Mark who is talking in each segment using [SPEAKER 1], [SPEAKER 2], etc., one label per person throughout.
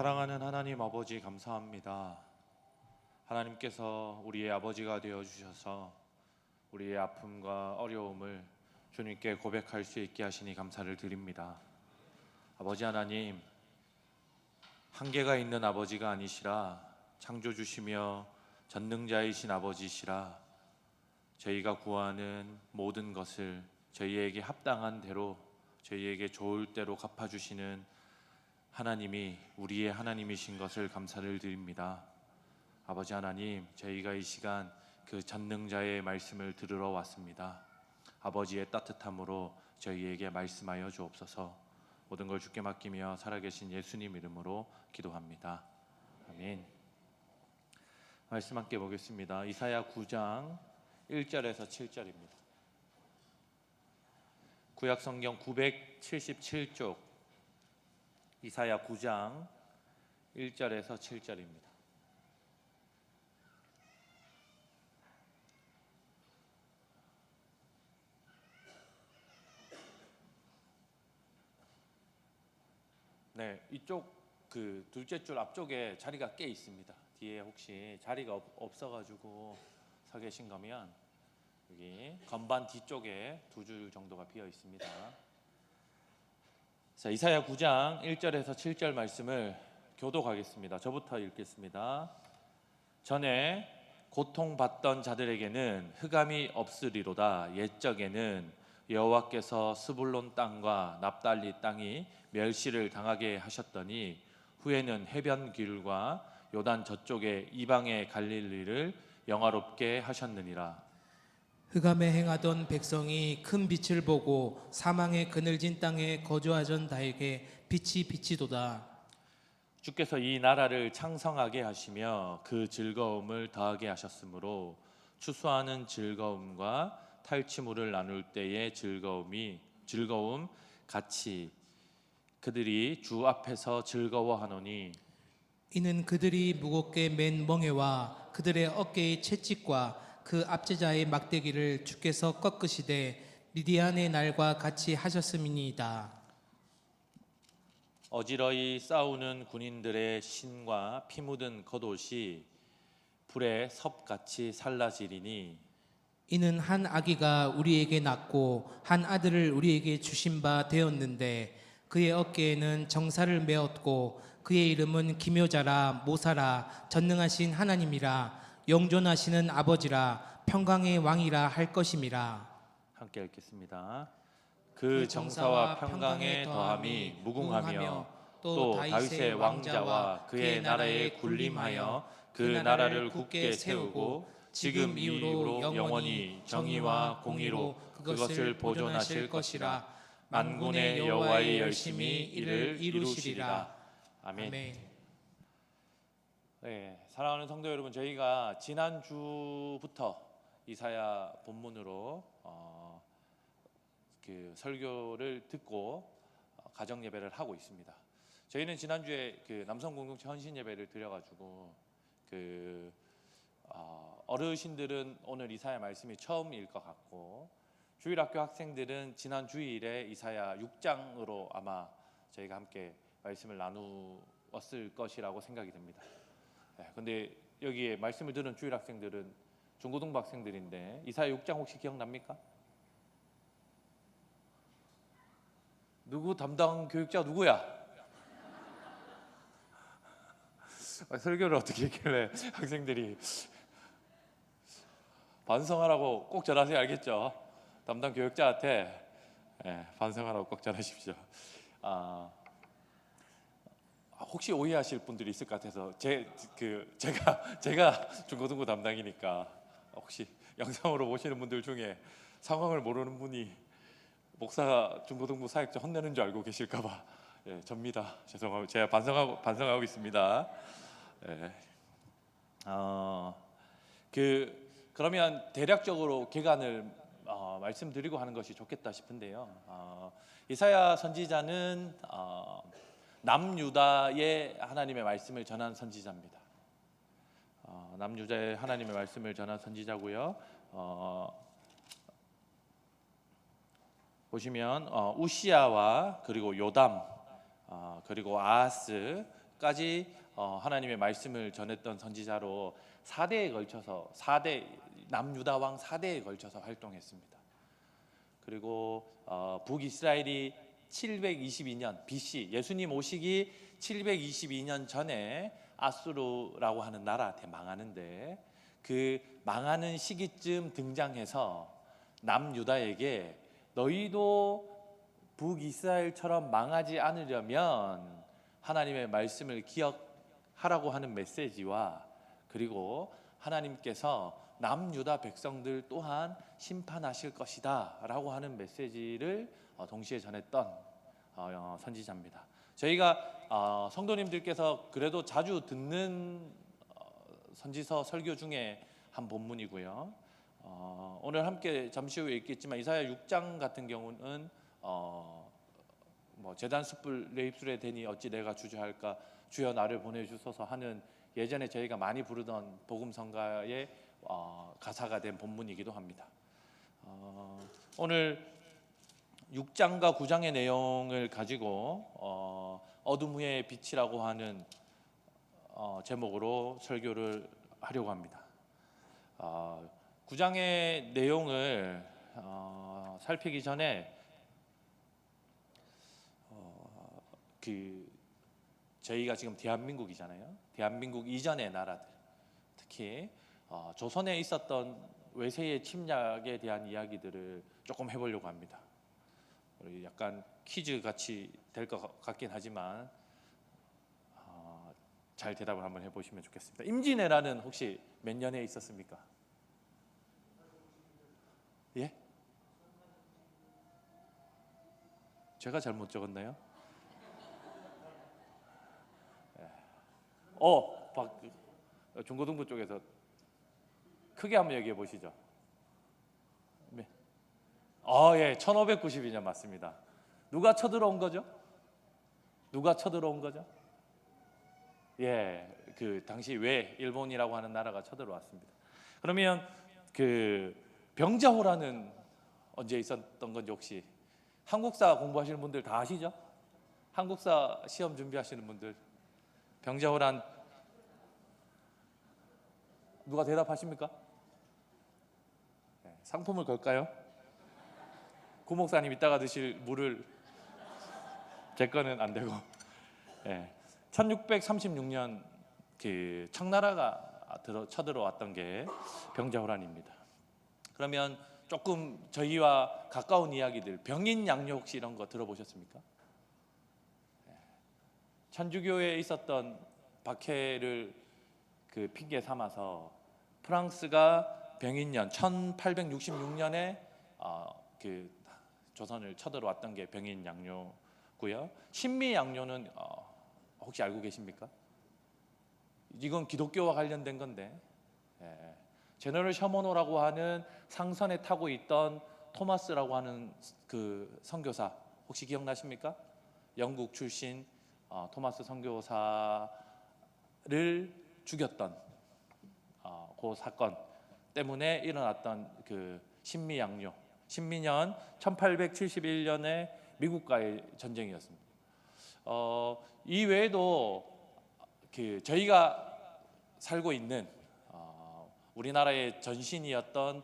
[SPEAKER 1] 사랑하는 하나님 아버지 감사합니다. 하나님께서 우리의 아버지가 되어 주셔서 우리의 아픔과 어려움을 주님께 고백할 수 있게 하시니 감사를 드립니다. 아버지 하나님, 한계가 있는 아버지가 아니시라 창조주시며 전능자이신 아버지시라 저희가 구하는 모든 것을 저희에게 합당한 대로 저희에게 좋을 대로 갚아주시는 하나님이 우리의 하나님이신 것을 감사를 드립니다. 아버지 하나님, 저희가 이 시간 그 전능자의 말씀을 들으러 왔습니다. 아버지의 따뜻함으로 저희에게 말씀하여 주옵소서. 모든 걸 주께 맡기며 살아계신 예수님 이름으로 기도합니다. 아멘. 말씀 함께 보겠습니다. 이사야 9장 1절에서 7절입니다. 구약성경 977쪽 이사야 9장 1절에서 7절입니다. 네, 이쪽 그 둘째 줄 앞쪽에 자리가 꽤 있습니다. 뒤에 혹시 자리가 없어가지고 서 계신 거면 여기 건반 뒤쪽에 두 줄 정도가 비어 있습니다. 자, 이사야 9장 1절에서 7절 말씀을 교독하겠습니다. 저부터 읽겠습니다. 전에 고통받던 자들에게는 흑암이 없으리로다. 옛적에는 여호와께서 스불론 땅과 납달리 땅이 멸시를 당하게 하셨더니 후에는 해변 길과 요단 저쪽에 이방의 갈릴리를 영화롭게 하셨느니라.
[SPEAKER 2] 흑암에 행하던 백성이 큰 빛을 보고 사망의 그늘진 땅에 거주하던 자에게 빛이 비치도다.
[SPEAKER 1] 주께서 이 나라를 창성하게 하시며 그 즐거움을 더하게 하셨으므로 추수하는 즐거움과 탈취물을 나눌 때의 즐거움 같이 그들이 주 앞에서 즐거워하노니
[SPEAKER 2] 이는 그들이 무겁게 맨 멍에와 그들의 어깨의 채찍과 그 압제자의 막대기를 주께서 꺾으시되 미디안의 날과 같이 하셨음이니이다.
[SPEAKER 1] 어지러이 싸우는 군인들의 신과 피 묻은 겉옷이 불에 섭같이 살라지리니
[SPEAKER 2] 이는 한 아기가 우리에게 낳고 한 아들을 우리에게 주신 바 되었는데 그의 어깨에는 정사를 메었고 그의 이름은 기묘자라 모사라 전능하신 하나님이라 영존하시는 아버지라 평강의 왕이라 할 것임이라.
[SPEAKER 1] 함께 읽겠습니다. 그 정사와 평강의 더함이 무궁하며 또 다윗의 왕자와 그의 나라에 군림하여 그 나라를 굳게 세우고 지금 이후로 영원히 정의와 공의로 그것을 보존하실 것이라. 만군의 여호와의 열심히 이를 이루시리라. 아멘. 네, 사랑하는 성도 여러분, 저희가 지난주부터 이사야 본문으로 그 설교를 듣고 가정 예배를 하고 있습니다. 저희는 지난주에 그 남성 공동체 헌신 예배를 드려가지고 그 어르신들은 오늘 이사야 말씀이 처음일 것 같고 주일학교 학생들은 지난 주일에 이사야 6장으로 아마 저희가 함께 말씀을 나누었을 것이라고 생각이 됩니다. 근데 여기에 말씀을 들은 주일 학생들은 중고등부 학생들인데 이사야 6장 혹시 기억납니까? 누구 담당 교육자 누구야? 설교를 어떻게 했길래 학생들이 반성하라고 꼭 전하세요. 알겠죠? 담당 교육자한테 반성하라고 꼭 전하십시오. 혹시 오해하실 분들이 있을 것 같아서 제가 중고등부 담당이니까 혹시 영상으로 보시는 분들 중에 상황을 모르는 분이 목사가 중고등부 사역자 혼내는 줄 알고 계실까봐 접니다. 죄송하고 제가 반성하고 있습니다. 그러면 대략적으로 개간을 말씀드리고 하는 것이 좋겠다 싶은데요. 이사야 선지자는 남유다의 하나님의 말씀을 전한 선지자입니다. 남유다의 하나님의 말씀을 전한 선지자고요. 보시면 우시야와 그리고 요담 그리고 아하스 2000년까지 하나님의 말씀을 전했던 선지자로 4대에 걸쳐서 4대 남유다 왕 4대에 걸쳐서 활동했습니다. 그리고 북이스라엘이 722년 BC 예수님 오시기 722년 전에 아수르라고 하는 나라한테 망하는데 그 망하는 시기쯤 등장해서 남유다에게 너희도 북이스라엘처럼 망하지 않으려면 하나님의 말씀을 기억하라고 하는 메시지와 그리고 하나님께서 남유다 백성들 또한 심판하실 것이다 라고 하는 메시지를 동시에 전했던 선지자입니다. 저희가 성도님들께서 그래도 자주 듣는 선지서 설교 중에 한 본문이고요. 오늘 함께 잠시 후에 읽겠지만 이사야 6장 같은 경우는 제단 숯불 내 입술에 대니 어찌 내가 주저할까 주여 나를 보내주소서 하는 예전에 저희가 많이 부르던 복음성가의 가사가 된 본문이기도 합니다. 오늘 6장과 9장의 내용을 가지고 어둠 후의 빛이라고 하는 제목으로 설교를 하려고 합니다. 9장의 내용을 살피기 전에 저희가 지금 대한민국이잖아요. 대한민국 이전의 나라들, 특히 조선에 있었던 외세의 침략에 대한 이야기들을 조금 해보려고 합니다. 약간 퀴즈 같이 될 것 같긴 하지만 잘 대답을 한번 해보시면 좋겠습니다. 임진왜란은 혹시 몇 년에 있었습니까? 예? 제가 잘못 적었나요? 중고등부 쪽에서 크게 한번 얘기해 보시죠. 네. 예, 1592년 맞습니다. 누가 쳐들어온 거죠? 누가 쳐들어온 거죠? 예, 그 당시 외 일본이라고 하는 나라가 쳐들어왔습니다. 그러면 그 병자호란은 언제 있었던 건지 혹시 한국사 공부하시는 분들 다 아시죠? 한국사 시험 준비하시는 분들 병자호란 누가 대답하십니까? 네, 상품을 걸까요? 구 목사님 이따가 드실 물을 제 거는 안 되고. 네, 1636년 그 청나라가 쳐들어왔던 게 병자호란입니다. 그러면 조금 저희와 가까운 이야기들 병인양요 혹시 이런 거 들어보셨습니까? 천주교에 있었던 박해를 그 핑계 삼아서 프랑스가 병인년 1866년에 그 조선을 쳐들어왔던 게 병인양요고요. 신미양요는 혹시 알고 계십니까? 이건 기독교와 관련된 건데 제너럴 셔머노라고 하는 상선에 타고 있던 토마스라고 하는 그 선교사 혹시 기억나십니까? 영국 출신 토마스 선교사를 죽였던 그 사건 때문에 일어났던 그 신미양요 신미년 1871년에 미국과의 전쟁이었습니다. 이 외에도 그 저희가 살고 있는 우리나라의 전신이었던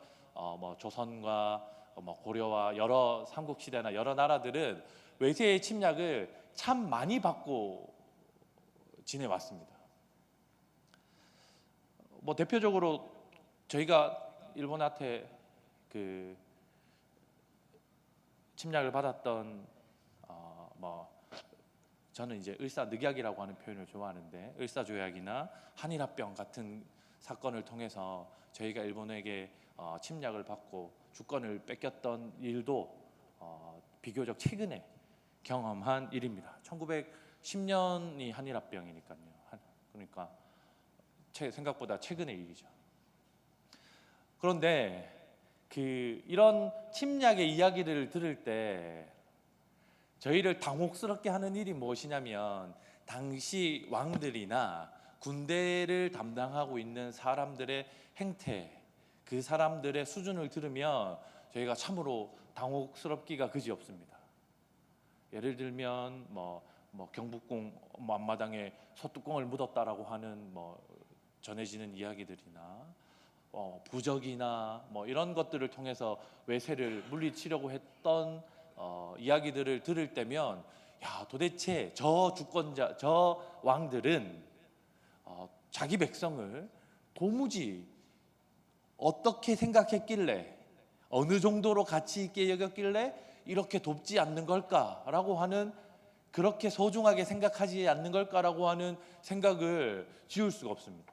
[SPEAKER 1] 조선과 고려와 여러 삼국시대나 여러 나라들은 외세의 침략을 참 많이 받고 지내왔습니다. 대표적으로 저희가 일본한테 그 침략을 받았던 저는 이제 을사늑약이라고 하는 표현을 좋아하는데 을사조약이나 한일합병 같은 사건을 통해서 저희가 일본에게 침략을 받고 주권을 뺏겼던 일도 비교적 최근에 경험한 일입니다. 1910년이 한일합병이니까요. 그러니까 생각보다 최근의 일이죠. 그런데 이런 침략의 이야기를 들을 때 저희를 당혹스럽게 하는 일이 무엇이냐면 당시 왕들이나 군대를 담당하고 있는 사람들의 행태, 그 사람들의 수준을 들으면 저희가 참으로 당혹스럽기가 그지없습니다. 예를 들면 뭐 경복궁 앞마당에 소뚜껑을 묻었다라고 하는 뭐 전해지는 이야기들이나 부적이나 뭐 이런 것들을 통해서 외세를 물리치려고 했던 이야기들을 들을 때면 야, 도대체 저 주권자, 저 왕들은 자기 백성을 도무지 어떻게 생각했길래, 어느 정도로 가치 있게 여겼길래 이렇게 돕지 않는 걸까라고 하는, 그렇게 소중하게 생각하지 않는 걸까라고 하는 생각을 지울 수가 없습니다.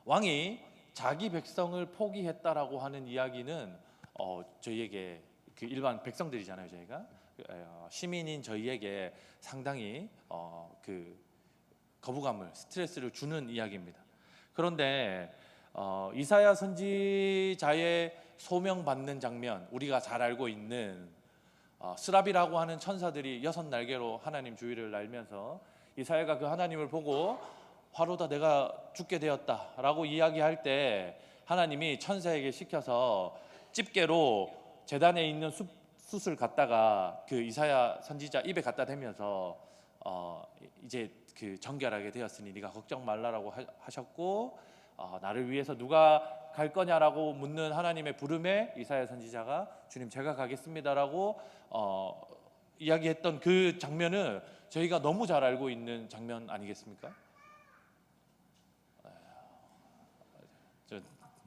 [SPEAKER 1] 왕이 자기 백성을 포기했다라고 하는 이야기는 저희에게, 그 일반 백성들이잖아요, 저희가 시민인 저희에게 상당히 그 거부감을, 스트레스를 주는 이야기입니다. 그런데 이사야 선지자의 소명받는 장면, 우리가 잘 알고 있는 스랍이라고 하는 천사들이 6날개로 하나님 주위를 날면서 이사야가 그 하나님을 보고 화로다 내가 죽게 되었다라고 이야기할 때 하나님이 천사에게 시켜서 집게로 제단에 있는 숯을 갖다가 그 이사야 선지자 입에 갖다 대면서 이제 그 정결하게 되었으니 네가 걱정 말라라고 하셨고, 나를 위해서 누가 갈 거냐라고 묻는 하나님의 부름에 이사야 선지자가 주님 제가 가겠습니다라고 이야기했던 그 장면은 저희가 너무 잘 알고 있는 장면 아니겠습니까? 좀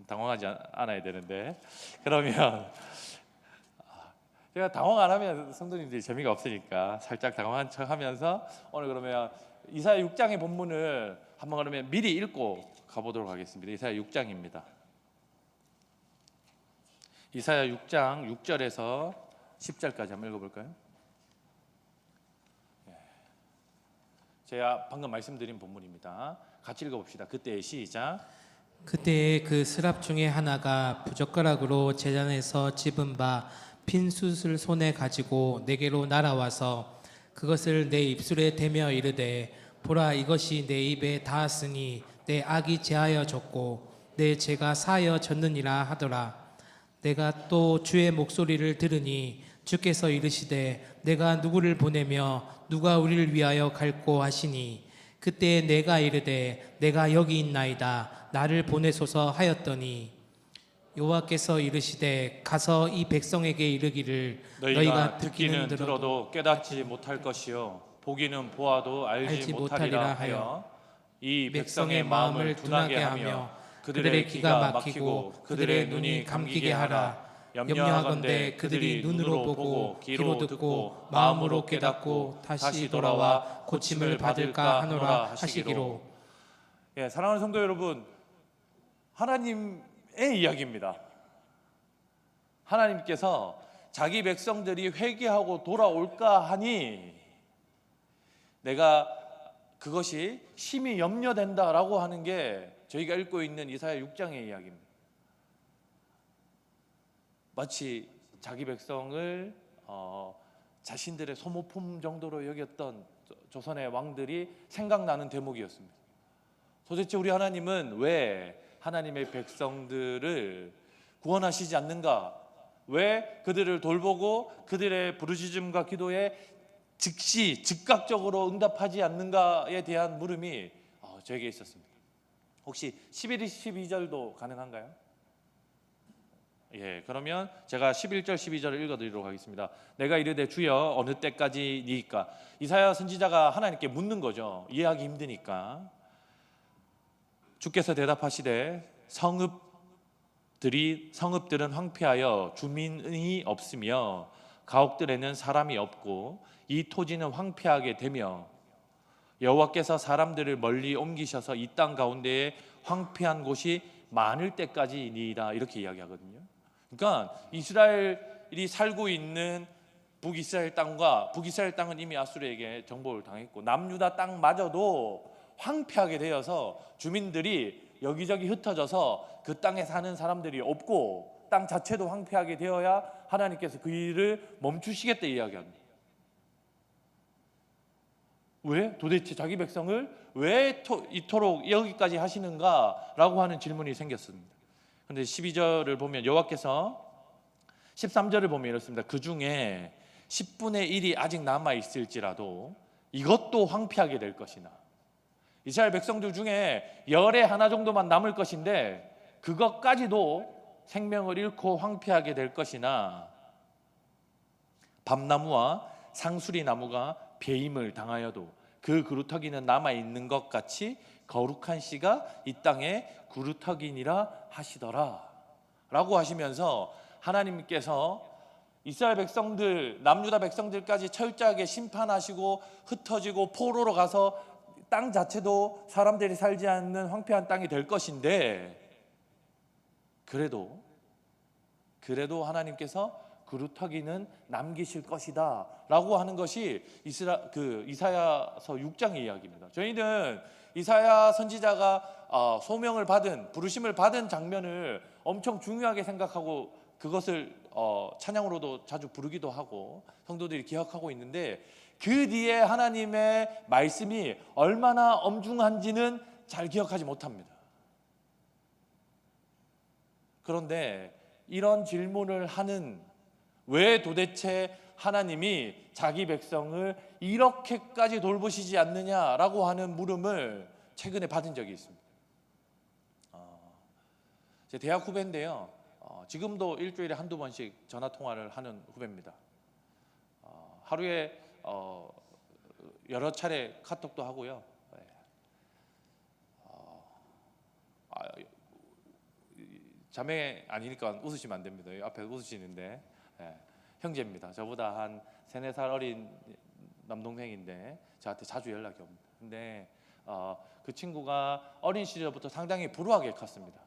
[SPEAKER 1] 당황하지 않아야 되는데, 그러면 제가 당황 안 하면 성도님들이 재미가 없으니까 살짝 당황한 척 하면서 오늘 그러면 이사야 6장의 본문을 한번 그러면 미리 읽고 가보도록 하겠습니다. 이사야 6장입니다. 이사야 6장 6절에서 10절까지 한번 읽어볼까요? 제가 방금 말씀드린 본문입니다. 같이 읽어봅시다. 그때의 시작.
[SPEAKER 2] 그때에 그 스랍 중에 하나가 부젓가락으로 제단에서 집은 바 핀 숯을 손에 가지고 내게로 날아와서 그것을 내 입술에 대며 이르되 보라 이것이 내 입에 닿았으니 내 악이 제하여 졌고 내 죄가 사하여 졌느니라 하더라. 내가 또 주의 목소리를 들으니 주께서 이르시되 내가 누구를 보내며 누가 우리를 위하여 갈꼬 하시니 그때 내가 이르되 내가 여기 있나이다 나를 보내소서 하였더니 여호와께서 이르시되 가서 이 백성에게 이르기를
[SPEAKER 1] 너희가 듣기는 들어도 깨닫지 못할 것이요 보기는 보아도 알지 못하리라 하여 이 백성의 마음을 둔하게 하며 그들의 귀가 막히고 그들의 눈이 감기게 하라. 염려하건대 그들이 눈으로 보고 귀로 듣고 마음으로 깨닫고 다시 돌아와 고침을 받을까 하노라 하시기로. 예, 사랑하는 성도 여러분, 하나님의 이야기입니다. 하나님께서 자기 백성들이 회개하고 돌아올까 하니 내가 그것이 심히 염려된다라고 하는 게 저희가 읽고 있는 이사야 6장의 이야기입니다. 마치 자기 백성을 자신들의 소모품 정도로 여겼던 조선의 왕들이 생각나는 대목이었습니다. 도대체 우리 하나님은 왜 하나님의 백성들을 구원하시지 않는가? 왜 그들을 돌보고 그들의 부르짖음과 기도에 즉시 즉각적으로 응답하지 않는가에 대한 물음이 저에게 있었습니다. 혹시 11, 12절도 가능한가요? 예, 그러면 제가 11절, 12절을 읽어드리도록 하겠습니다. 내가 이르되 주여 어느 때까지니까? 이사야 선지자가 하나님께 묻는 거죠. 이해하기 힘드니까. 주께서 대답하시되 성읍들은 황폐하여 주민이 없으며 가옥들에는 사람이 없고 이 토지는 황폐하게 되며 여호와께서 사람들을 멀리 옮기셔서 이 땅 가운데에 황폐한 곳이 많을 때까지니이다, 이렇게 이야기하거든요. 그러니까 이스라엘이 살고 있는 북이스라엘 땅은 이미 아수르에게 정복을 당했고 남유다 땅마저도 황폐하게 되어서 주민들이 여기저기 흩어져서 그 땅에 사는 사람들이 없고 땅 자체도 황폐하게 되어야 하나님께서 그 일을 멈추시겠다 이야기합니다. 왜? 도대체 자기 백성을 왜 이토록 여기까지 하시는가라고 하는 질문이 생겼습니다. 그런데 12절을 보면 여호와께서 13절을 보면 이렇습니다. 그 중에 10분의 1이 아직 남아 있을지라도 이것도 황폐하게 될 것이나, 이스라엘 백성들 중에 열의 하나 정도만 남을 것인데 그것까지도 생명을 잃고 황폐하게 될 것이나, 밤나무와 상수리 나무가 배임을 당하여도 그 그루터기는 남아 있는 것 같이 거룩한 씨가 이 땅에 그루터기니라 하시더라 라고 하시면서, 하나님께서 이스라엘 백성들, 남유다 백성들까지 철저하게 심판하시고 흩어지고 포로로 가서 땅 자체도 사람들이 살지 않는 황폐한 땅이 될 것인데, 그래도 하나님께서 그루터기는 남기실 것이다 라고 하는 것이 이사야서 6장의 이야기입니다. 저희는 이사야 선지자가 소명을 받은, 부르심을 받은 장면을 엄청 중요하게 생각하고 그것을 찬양으로도 자주 부르기도 하고 성도들이 기억하고 있는데, 그 뒤에 하나님의 말씀이 얼마나 엄중한지는 잘 기억하지 못합니다. 그런데 이런 질문을 하는, 왜 도대체 하나님이 자기 백성을 이렇게까지 돌보시지 않느냐라고 하는 물음을 최근에 받은 적이 있습니다. 제 대학 후배인데요, 지금도 일주일에 한두 번씩 전화 통화를 하는 후배입니다. 하루에 여러 차례 카톡도 하고요. 자매 아니니까 웃으시면 안 됩니다. 앞에 웃으시는데, 형제입니다. 저보다 한 3-4살 어린 남동생인데 저한테 자주 연락이 옵니다. 근데 그 친구가 어린 시절부터 상당히 불우하게 컸습니다.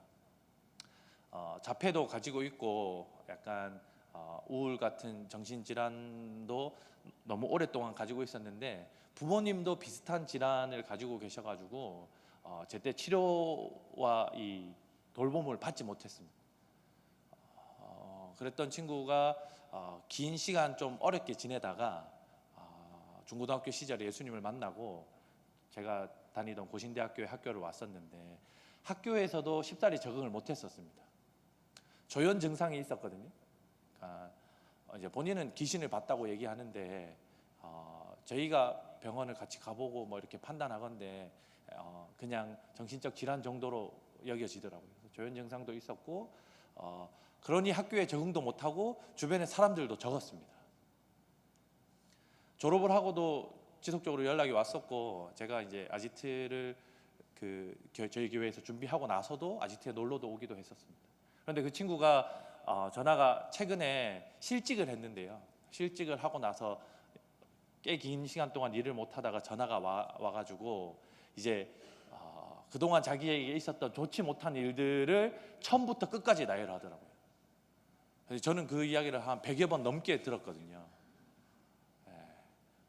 [SPEAKER 1] 자폐도 가지고 있고 약간 우울 같은 정신질환도 너무 오랫동안 가지고 있었는데, 부모님도 비슷한 질환을 가지고 계셔가지고 제때 치료와 이 돌봄을 받지 못했습니다. 그랬던 친구가 긴 시간 좀 어렵게 지내다가 중고등학교 시절에 예수님을 만나고, 제가 다니던 고신대학교에 학교를 왔었는데 학교에서도 쉽사리 적응을 못했었습니다. 조현 증상이 있었거든요. 그러니까 이제 본인은 귀신을 봤다고 얘기하는데 저희가 병원을 같이 가보고 뭐 이렇게 판단하건데 그냥 정신적 질환 정도로 여겨지더라고요. 조현 증상도 있었고, 그러니 학교에 적응도 못하고 주변에 사람들도 적었습니다. 졸업을 하고도 지속적으로 연락이 왔었고, 제가 이제 아지트를 저희 교회에서 준비하고 나서도 아지트에 놀러도 오기도 했었습니다. 그런데 그 친구가 전화가 최근에 실직을 했는데요, 실직을 하고 나서 꽤 긴 시간 동안 일을 못하다가 전화가 와가지고 이제 그동안 자기에게 있었던 좋지 못한 일들을 처음부터 끝까지 나열을 하더라고요. 그래서 저는 그 이야기를 한 100여 번 넘게 들었거든요.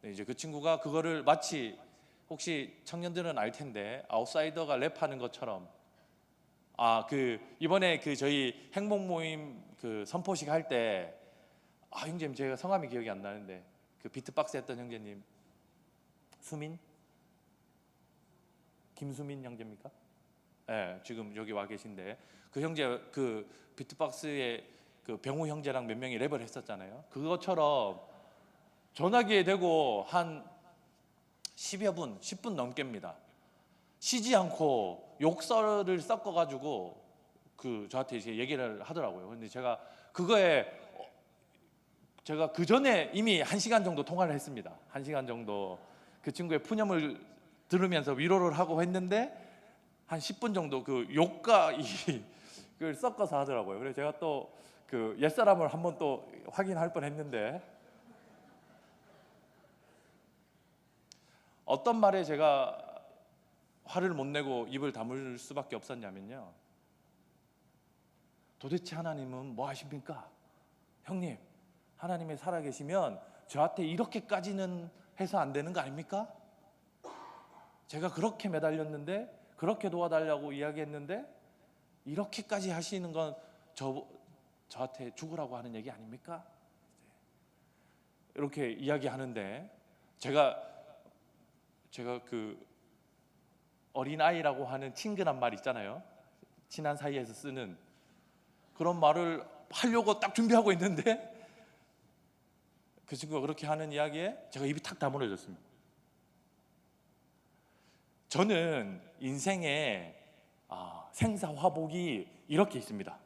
[SPEAKER 1] 이제 그 친구가 그거를 마치, 혹시 청년들은 알 텐데 아웃사이더가 랩하는 것처럼, 이번에 저희 행복 모임 선포식 할 때, 형제님 제가 성함이 기억이 안 나는데 그 비트박스 했던 형제님, 김수민 형제입니까? 네, 지금 여기 와 계신데, 그 형제 비트박스에 병우 형제랑 몇 명이 랩을 했었잖아요. 그것처럼 전화기에 대고 한 10분 넘게입니다. 쉬지 않고 욕설을 섞어가지고 저한테 이제 얘기를 하더라고요. 근데 제가 그 전에 이미 1시간 정도 통화를 했습니다. 1시간 정도 그 친구의 푸념을 들으면서 위로를 하고 했는데, 한 10분 정도 욕과 이걸 섞어서 하더라고요. 그래서 제가 또 옛사람을 한번 또 확인할 뻔했는데, 어떤 말에 제가 화를 못 내고 입을 다물 수밖에 없었냐면요, 도대체 하나님은 뭐 하십니까? 형님, 하나님이 살아계시면 저한테 이렇게까지는 해서 안 되는 거 아닙니까? 제가 그렇게 매달렸는데, 그렇게 도와달라고 이야기했는데 이렇게까지 하시는 건 저한테 죽으라고 하는 얘기 아닙니까? 이렇게 이야기하는데, 제가 어린아이라고 하는 친근한 말 있잖아요. 친한 사이에서 쓰는 그런 말을 하려고 딱 준비하고 있는데, 그 친구가 그렇게 하는 이야기에 제가 입이 탁 다물어졌습니다. 저는 인생에 생사화복이 이렇게 있습니다.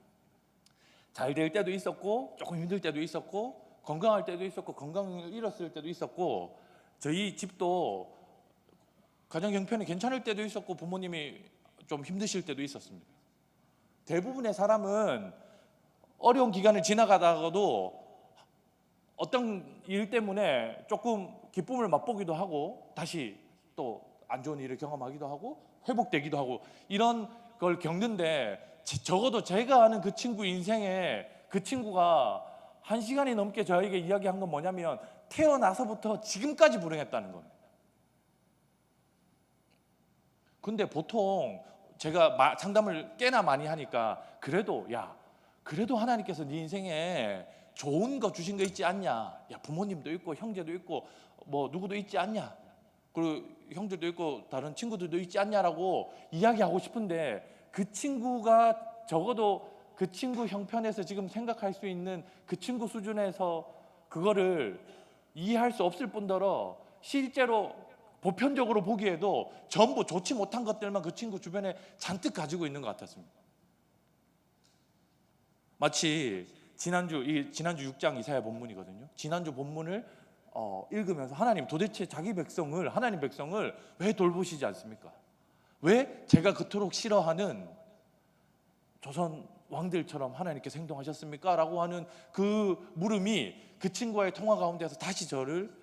[SPEAKER 1] 잘 될 때도 있었고 조금 힘들 때도 있었고 건강할 때도 있었고 건강을 잃었을 때도 있었고 저희 집도 가정 형편이 괜찮을 때도 있었고 부모님이 좀 힘드실 때도 있었습니다. 대부분의 사람은 어려운 기간을 지나가다가도 어떤 일 때문에 조금 기쁨을 맛보기도 하고 다시 또 안 좋은 일을 경험하기도 하고 회복되기도 하고 이런 걸 겪는데 적어도 제가 아는 그 친구 인생에 그 친구가 1시간이 넘게 저에게 이야기한 건 뭐냐면 태어나서부터 지금까지 불행했다는 겁니다. 근데 보통 제가 상담을 꽤나 많이 하니까 그래도 하나님께서 네 인생에 좋은 거 주신 거 있지 않냐? 야, 부모님도 있고 형제도 있고 뭐 누구도 있지 않냐? 그리고 형들도 있고 다른 친구들도 있지 않냐라고 이야기하고 싶은데 그 친구가 적어도 그 친구 형편에서 지금 생각할 수 있는 그 친구 수준에서 그거를 이해할 수 없을 뿐더러 실제로 보편적으로 보기에도 전부 좋지 못한 것들만 그 친구 주변에 잔뜩 가지고 있는 것 같았습니다. 마치 지난주 6장 이사야 본문이거든요. 지난주 본문을 읽으면서 하나님 도대체 하나님 백성을 왜 돌보시지 않습니까? 왜 제가 그토록 싫어하는 조선 왕들처럼 하나님께서 행동하셨습니까? 라고 하는 그 물음이 그 친구와의 통화 가운데서 다시 저를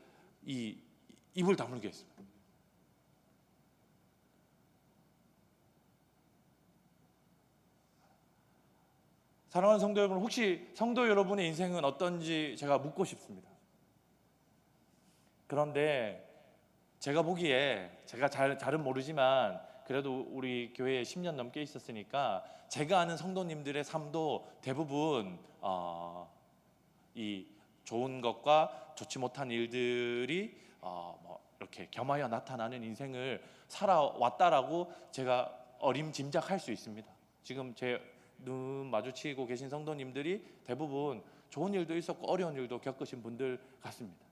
[SPEAKER 1] 입을 다물게 했습니다. 사랑하는 성도 여러분, 혹시 성도 여러분의 인생은 어떤지 제가 묻고 싶습니다. 그런데 제가 보기에 제가 잘은 모르지만 그래도 우리 교회에 10년 넘게 있었으니까 제가 아는 성도님들의 삶도 대부분 이 좋은 것과 좋지 못한 일들이 뭐 이렇게 겸하여 나타나는 인생을 살아왔다라고 제가 어림짐작할 수 있습니다. 지금 제 눈 마주치고 계신 성도님들이 대부분 좋은 일도 있었고 어려운 일도 겪으신 분들 같습니다.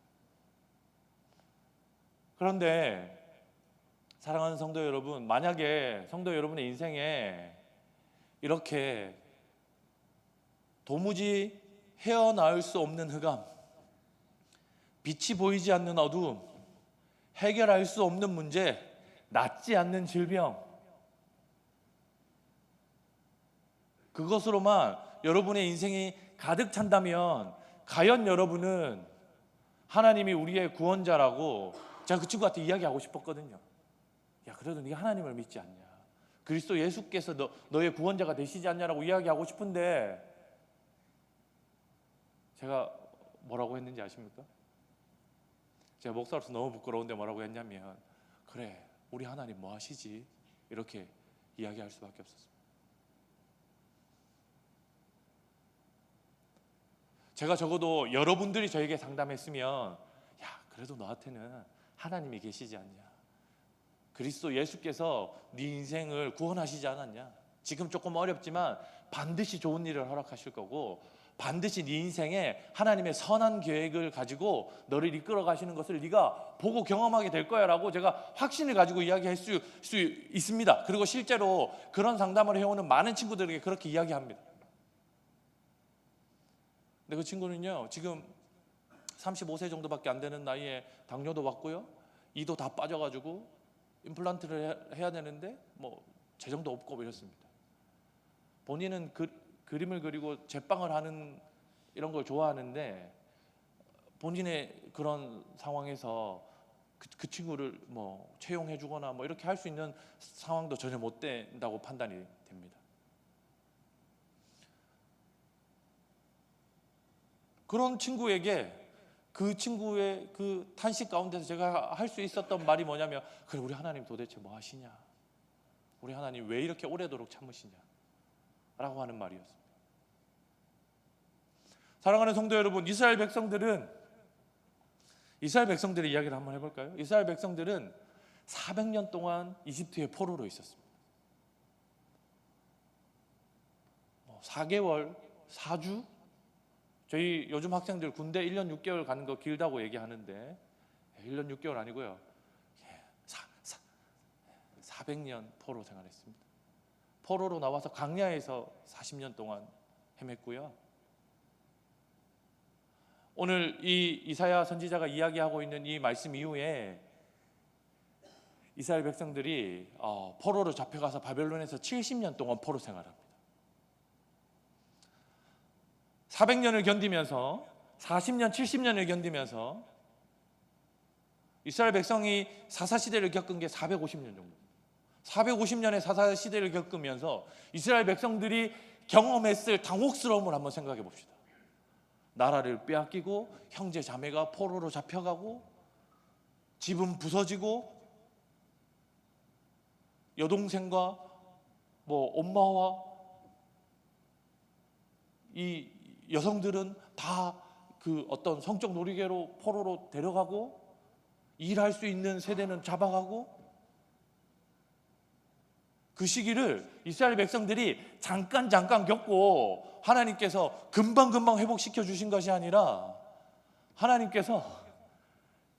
[SPEAKER 1] 그런데 사랑하는 성도 여러분, 만약에 성도 여러분의 인생에 이렇게 도무지 헤어나올 수 없는 흑암, 빛이 보이지 않는 어두움, 해결할 수 없는 문제, 낫지 않는 질병, 그것으로만 여러분의 인생이 가득 찬다면 과연 여러분은 하나님이 우리의 구원자라고 제가 그 친구한테 이야기하고 싶었거든요. 야, 그래도 네가 하나님을 믿지 않냐? 그리스도 예수께서 너의 구원자가 되시지 않냐라고 이야기하고 싶은데 제가 뭐라고 했는지 아십니까? 제가 목사로서 너무 부끄러운데 뭐라고 했냐면 그래, 우리 하나님 뭐 하시지? 이렇게 이야기할 수밖에 없었습니다. 제가 적어도 여러분들이 저에게 상담했으면 야, 그래도 너한테는 하나님이 계시지 않냐? 그리스도 예수께서 네 인생을 구원하시지 않았냐? 지금 조금 어렵지만 반드시 좋은 일을 허락하실 거고 반드시 네 인생에 하나님의 선한 계획을 가지고 너를 이끌어 가시는 것을 네가 보고 경험하게 될 거야 라고 제가 확신을 가지고 이야기할 수 있습니다. 그리고 실제로 그런 상담을 해오는 많은 친구들에게 그렇게 이야기합니다. 근데 그 친구는요, 지금 35세 정도밖에 안 되는 나이에 당뇨도 왔고요, 이도 다 빠져가지고 임플란트를 해야 되는데 뭐 재정도 없고 이렇습니다. 본인은 그림을 그리고 제빵을 하는 이런 걸 좋아하는데 본인의 그런 상황에서 그 친구를 뭐 채용해주거나 뭐 이렇게 할 수 있는 상황도 전혀 못 된다고 판단이 됩니다. 그런 친구에게 그 친구의 그 탄식 가운데서 제가 할 수 있었던 말이 뭐냐면 그래, 우리 하나님 도대체 뭐 하시냐? 우리 하나님 왜 이렇게 오래도록 참으시냐? 라고 하는 말이었습니다. 사랑하는 성도 여러분, 이스라엘 백성들의 이야기를 한번 해볼까요? 이스라엘 백성들은 400년 동안 이집트의 포로로 있었습니다. 4개월, 4주? 저희 요즘 학생들 군대 1년 6개월 가는 거 길다고 얘기하는데 1년 6개월 아니고요, 400년 포로 생활했습니다. 포로로 나와서 광야에서 40년 동안 헤맸고요. 오늘 이 이사야 선지자가 이야기하고 있는 이 말씀 이후에 이스라엘 백성들이 포로로 잡혀가서 바벨론에서 70년 동안 포로 생활합니다. 400년을 견디면서 40년, 70년을 견디면서 이스라엘 백성이 사사시대를 겪은 게 450년 정도. 450년의 사사시대를 겪으면서 이스라엘 백성들이 경험했을 당혹스러움을 한번 생각해 봅시다. 나라를 빼앗기고 형제 자매가 포로로 잡혀가고 집은 부서지고 여동생과 엄마와 이 여성들은 다 그 어떤 성적 놀이개로 포로로 데려가고 일할 수 있는 세대는 잡아가고 그 시기를 이스라엘 백성들이 잠깐 겪고 하나님께서 금방 회복시켜 주신 것이 아니라 하나님께서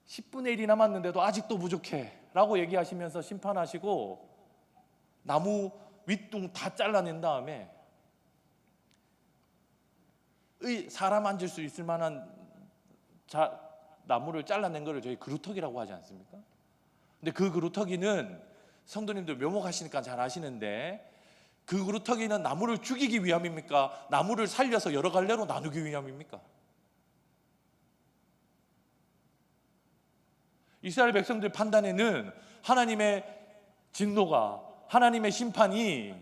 [SPEAKER 1] 10분의 1이 남았는데도 아직도 부족해 라고 얘기하시면서 심판하시고 나무 윗둥 다 잘라낸 다음에 사람 앉을 수 있을 만한 나무를 잘라낸 거를 저희 그루터기라고 하지 않습니까? 근데 그 그루터기는 성도님들 묘목하시니까 잘 아시는데 그 그루터기는 나무를 죽이기 위함입니까? 나무를 살려서 여러 갈래로 나누기 위함입니까? 이스라엘 백성들 판단에는 하나님의 진노가 하나님의 심판이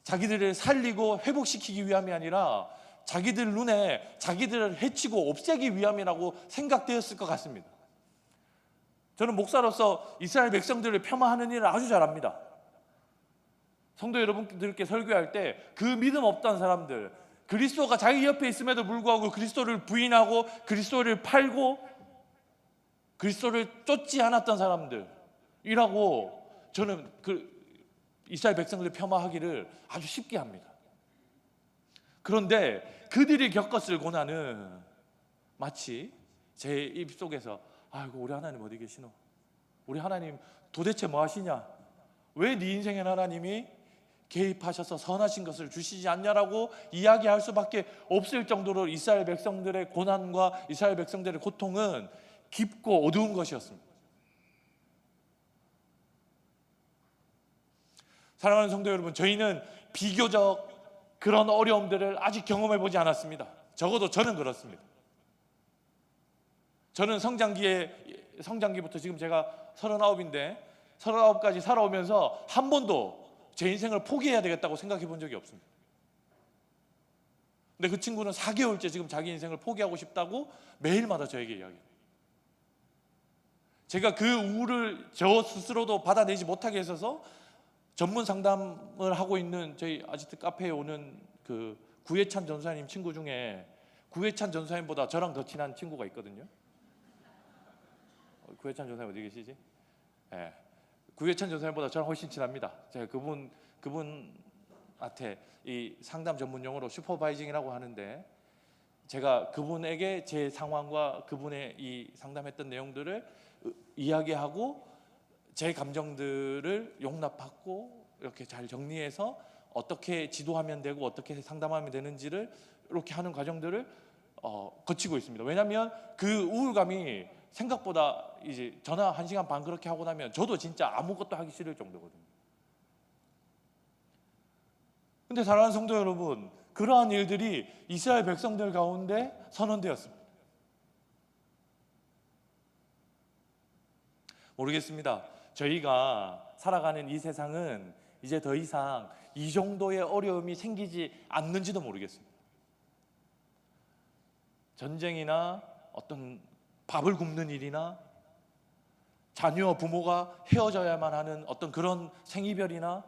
[SPEAKER 1] 자기들을 살리고 회복시키기 위함이 아니라 자기들 눈에 자기들을 해치고 없애기 위함이라고 생각되었을 것 같습니다. 저는 목사로서 이스라엘 백성들을 폄하하는 일을 아주 잘합니다. 성도 여러분들께 설교할 때 그 믿음 없던 사람들, 그리스도가 자기 옆에 있음에도 불구하고 그리스도를 부인하고 그리스도를 팔고 그리스도를 쫓지 않았던 사람들이라고 저는 이스라엘 백성들을 폄하하기를 아주 쉽게 합니다. 그런데 그들이 겪었을 고난은 마치 제 입속에서 아이고 우리 하나님 어디 계시노? 우리 하나님 도대체 뭐 하시냐? 왜 네 인생에 하나님이 개입하셔서 선하신 것을 주시지 않냐라고 이야기할 수밖에 없을 정도로 이스라엘 백성들의 고난과 이스라엘 백성들의 고통은 깊고 어두운 것이었습니다. 사랑하는 성도 여러분, 저희는 비교적 그런 어려움들을 아직 경험해 보지 않았습니다. 적어도 저는 그렇습니다. 저는 성장기부터 지금 제가 39인데 39까지 살아오면서 한 번도 제 인생을 포기해야 되겠다고 생각해 본 적이 없습니다. 근데 그 친구는 4개월째 지금 자기 인생을 포기하고 싶다고 매일마다 저에게 이야기해요. 제가 그 우울을 저 스스로도 받아내지 못하게 해서 전문 상담을 하고 있는 저희 아지트 카페에 오는 그 구혜찬 전사님 친구 중에 구혜찬 전사님보다 저랑 더 친한 친구가 있거든요. 구혜찬 전사님 어디 계시지? 네. 구혜찬 전사님보다 저랑 훨씬 친합니다. 제가 그분한테 이 상담 전문 용어로 슈퍼바이징이라고 하는데 제가 그분에게 제 상황과 그분의 이 상담했던 내용들을 이야기하고 제 감정들을 용납하고 이렇게 잘 정리해서 어떻게 지도하면 되고 어떻게 상담하면 되는지를 이렇게 하는 과정들을 거치고 있습니다. 왜냐하면 그 우울감이 생각보다 이제 전화 1시간 반 그렇게 하고 나면 저도 진짜 아무것도 하기 싫을 정도거든요. 근데 사랑하는 성도 여러분, 그러한 일들이 이스라엘 백성들 가운데 선언되었습니다. 모르겠습니다. 저희가 살아가는 이 세상은 이제 더 이상 이 정도의 어려움이 생기지 않는지도 모르겠습니다. 전쟁이나 어떤 밥을 굶는 일이나 자녀와 부모가 헤어져야만 하는 어떤 그런 생이별이나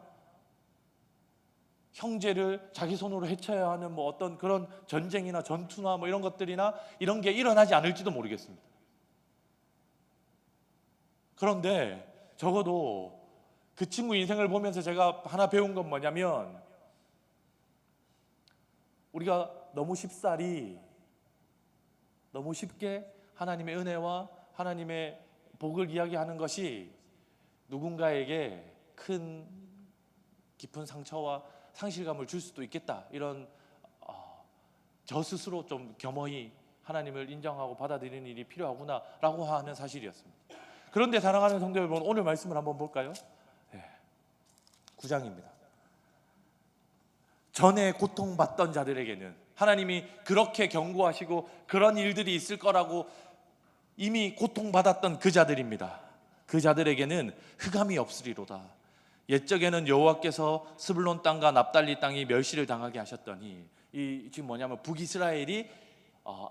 [SPEAKER 1] 형제를 자기 손으로 해쳐야 하는 뭐 어떤 그런 전쟁이나 전투나 뭐 이런 것들이나 이런 게 일어나지 않을지도 모르겠습니다. 그런데 적어도 그 친구 인생을 보면서 제가 하나 배운 건 뭐냐면 우리가 너무 쉽게 하나님의 은혜와 하나님의 복을 이야기하는 것이 누군가에게 큰 깊은 상처와 상실감을 줄 수도 있겠다. 이런 저 스스로 좀 겸허히 하나님을 인정하고 받아들이는 일이 필요하구나라고 하는 사실이었습니다. 그런데 사랑하는 성도 여러분, 오늘 말씀을 한번 볼까요? 9장입니다. 전에 고통받던 자들에게는 하나님이 그렇게 경고하시고 그런 일들이 있을 거라고 이미 고통받았던 그 자들입니다. 그 자들에게는 흑암이 없으리로다. 옛적에는 여호와께서 스불론 땅과 납달리 땅이 멸시를 당하게 하셨더니, 이 지금 뭐냐면 북이스라엘이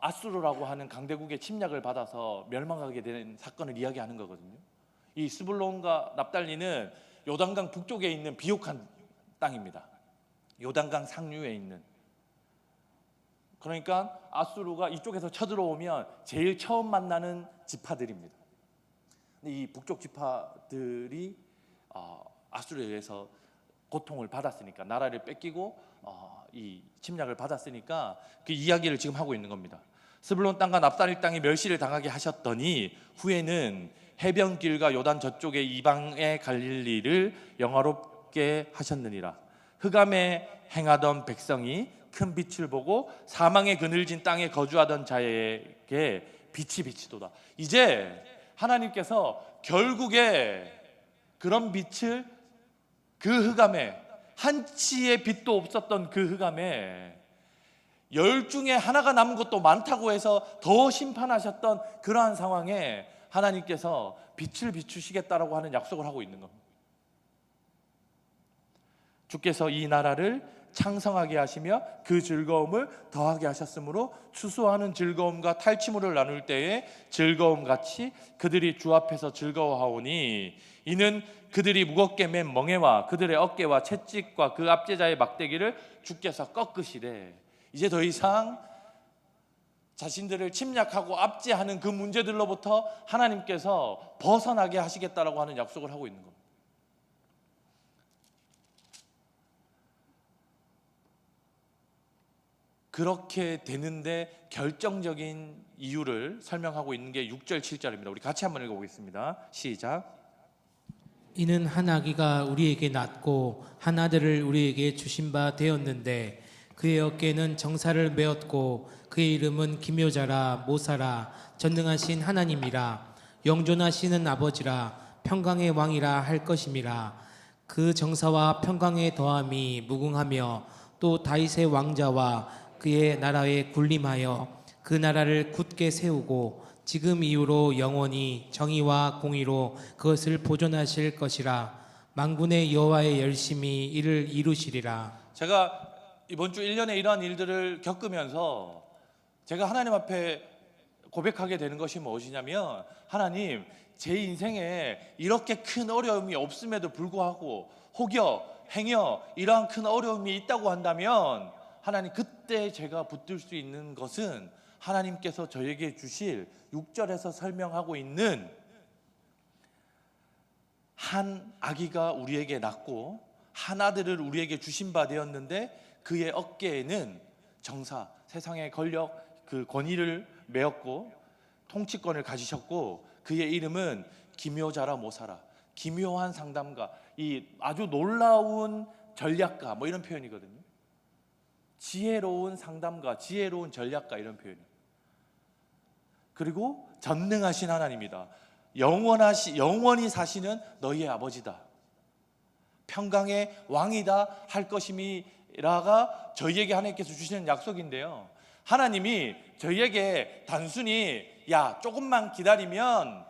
[SPEAKER 1] 아수르라고 하는 강대국의 침략을 받아서 멸망하게 된 사건을 이야기하는 거거든요. 이 스불론과 납달리는 요단강 북쪽에 있는 비옥한 땅입니다. 요단강 상류에 있는. 그러니까 아수르가 이쪽에서 쳐들어오면 제일 처음 만나는 지파들입니다. 근데 이 북쪽 지파들이 아수르에 의해서 고통을 받았으니까, 나라를 뺏기고 이 침략을 받았으니까 그 이야기를 지금 하고 있는 겁니다. 스불론 땅과 납달리 땅이 멸시를 당하게 하셨더니 후에는 해변길과 요단 저쪽의 이방의 갈릴리를 영화롭게 하셨느니라. 흑암에 행하던 백성이 큰 빛을 보고 사망의 그늘진 땅에 거주하던 자에게 빛이 비치도다. 이제 하나님께서 결국에 그런 빛을, 그 흑암에, 한치의 빛도 없었던 그 흑암에 열 중에 하나가 남은 것도 많다고 해서 더 심판하셨던 그러한 상황에 하나님께서 빛을 비추시겠다라고 하는 약속을 하고 있는 겁니다. 주께서 이 나라를 창성하게 하시며 그 즐거움을 더하게 하셨으므로 추수하는 즐거움과 탈취물을 나눌 때에 즐거움같이 그들이 주 앞에서 즐거워하오니, 이는 그들이 무겁게 맨 멍에와 그들의 어깨와 채찍과 그 압제자의 막대기를 주께서 꺾으시되, 이제 더 이상 자신들을 침략하고 압제하는 그 문제들로부터 하나님께서 벗어나게 하시겠다라고 하는 약속을 하고 있는 겁니다. 그렇게 되는데 결정적인 이유를 설명하고 있는 게 6절 7절입니다. 우리 같이 한번 읽어보겠습니다. 시작.
[SPEAKER 2] 이는 한 아기가 우리에게 낳고 한 아들을 우리에게 주신 바 되었는데 그의 어깨에는 정사를 메었고 그의 이름은 기묘자라 모사라 전능하신 하나님이라 영존하시는 아버지라 평강의 왕이라 할 것임이라. 그 정사와 평강의 더함이 무궁하며 또 다윗의 왕자와 그의 나라에 군림하여 그 나라를 굳게 세우고 지금 이후로 영원히 정의와 공의로 그것을 보존하실 것이라. 만군의 여호와의 열심히 이를 이루시리라.
[SPEAKER 1] 제가 이번 주 1년에 이러한 일들을 겪으면서 제가 하나님 앞에 고백하게 되는 것이 무엇이냐면, 하나님, 제 인생에 이렇게 큰 어려움이 없음에도 불구하고 혹여 행여 이러한 큰 어려움이 있다고 한다면, 하나님, 그때 제가 붙들 수 있는 것은 하나님께서 저에게 주실 6절에서 설명하고 있는 한 아기가 우리에게 낳고 한 아들을 우리에게 주신 바 되었는데 그의 어깨에는 정사, 세상의 권력, 그 권위를 메었고 통치권을 가지셨고 그의 이름은 기묘자라 모사라, 기묘한 상담가, 이 아주 놀라운 전략가, 뭐 이런 표현이거든요. 지혜로운 상담가, 지혜로운 전략가, 이런 표현이에요. 그리고 전능하신 하나님이다. 영원히 사시는 너희의 아버지다. 평강의 왕이다 할 것임이라가 저희에게 하나님께서 주시는 약속인데요. 하나님이 저희에게 단순히 야, 조금만 기다리면,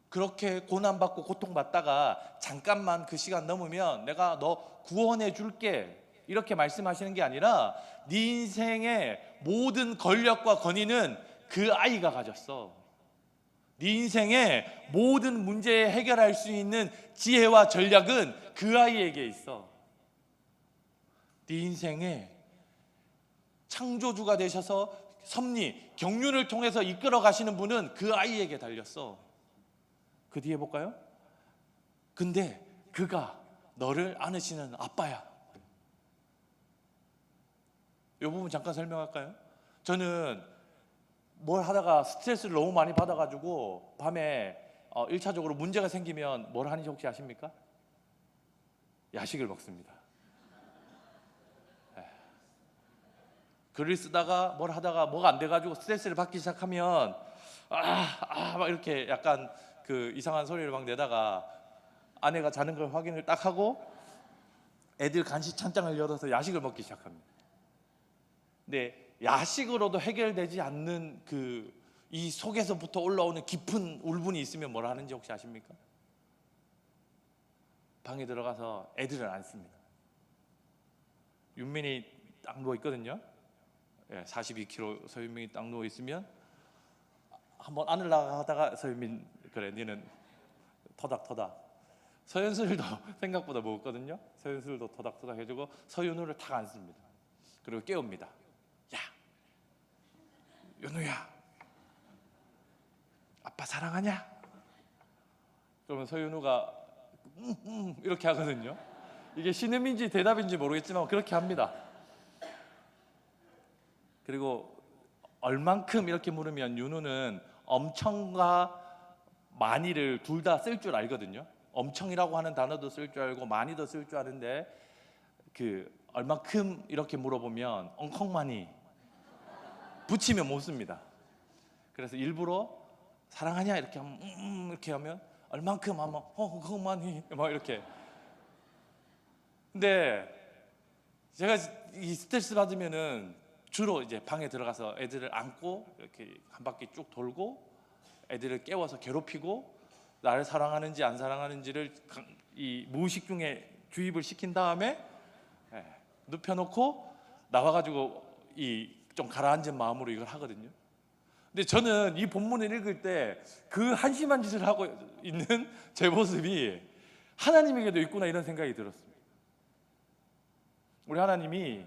[SPEAKER 1] 그렇게 고난받고 고통받다가 잠깐만 그 시간 넘으면 내가 너 구원해 줄게, 이렇게 말씀하시는 게 아니라 네 인생의 모든 권력과 권위는 그 아이가 가졌어. 네 인생의 모든 문제에 해결할 수 있는 지혜와 전략은 그 아이에게 있어. 네 인생의 창조주가 되셔서 섭리, 경륜을 통해서 이끌어 가시는 분은 그 아이에게 달렸어. 그 뒤에 볼까요? 근데 그가 너를 안으시는 아빠야. 이 부분 잠깐 설명할까요? 저는 뭘 하다가 스트레스를 너무 많이 받아가지고 밤에 1차적으로 문제가 생기면 뭘 하는지 혹시 아십니까? 야식을 먹습니다. 글을 쓰다가 뭘 하다가 뭐가 안 돼가지고 스트레스를 받기 시작하면 막 이렇게 약간 그 이상한 소리를 막 내다가 아내가 자는 걸 확인을 딱 하고 애들 간식 찬장을 열어서 야식을 먹기 시작합니다. 근데 야식으로도 해결되지 않는 그 이 속에서부터 올라오는 깊은 울분이 있으면 뭘 하는지 혹시 아십니까? 방에 들어가서 애들을 안습니다. 윤민이 딱 누워 있거든요. 42kg 서윤민이 딱 누워 있으면 한번 안으려고 하다가 서윤민 그래 니는 토닥토닥. 서윤슬도 생각보다 무겁거든요. 서윤슬도 토닥토닥 해주고 서윤우를 탁 안습니다. 그리고 깨웁니다. 야, 윤우야, 아빠 사랑하냐? 그러면 서윤우가 이렇게 하거든요. 이게 신음인지 대답인지 모르겠지만 그렇게 합니다. 그리고 얼만큼 이렇게 물으면 윤우는 엄청과 많이를 둘 다 쓸 줄 알거든요. 엄청이라고 하는 단어도 쓸 줄 알고 많이도 쓸 줄 아는데 그 얼만큼 이렇게 물어보면 엉컹많이 붙이면 못 씁니다. 그래서 일부러 사랑하냐 이렇게 하면 이렇게 하면 얼만큼 하면 엉컹많이 막 이렇게. 근데 제가 이 스트레스 받으면은 주로 이제 방에 들어가서 애들을 안고 이렇게 한 바퀴 쭉 돌고 애들을 깨워서 괴롭히고 나를 사랑하는지 안 사랑하는지를 이 무의식 중에 주입을 시킨 다음에 눕혀놓고 나와가지고 이 좀 가라앉은 마음으로 이걸 하거든요. 근데 저는 이 본문을 읽을 때 그 한심한 짓을 하고 있는 제 모습이 하나님에게도 있구나 이런 생각이 들었습니다. 우리 하나님이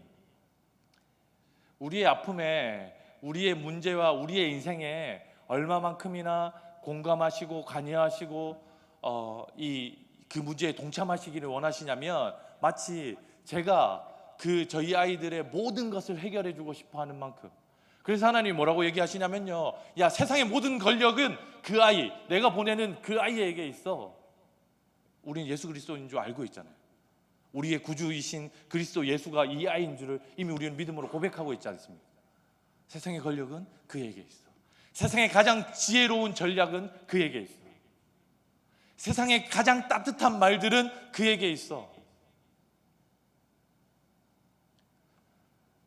[SPEAKER 1] 우리의 아픔에, 우리의 문제와 우리의 인생에 얼마만큼이나 공감하시고 관여하시고 그 문제에 동참하시기를 원하시냐면 마치 제가 저희 아이들의 모든 것을 해결해 주고 싶어 하는 만큼. 그래서 하나님이 뭐라고 얘기하시냐면요, 야, 세상의 모든 권력은 그 아이, 내가 보내는 그 아이에게 있어. 우리는 예수 그리스도인 줄 알고 있잖아요. 우리의 구주이신 그리스도 예수가 이 아이인 줄을 이미 우리는 믿음으로 고백하고 있지 않습니까? 세상의 권력은 그에게 있어. 세상의 가장 지혜로운 전략은 그에게 있어. 세상의 가장 따뜻한 말들은 그에게 있어.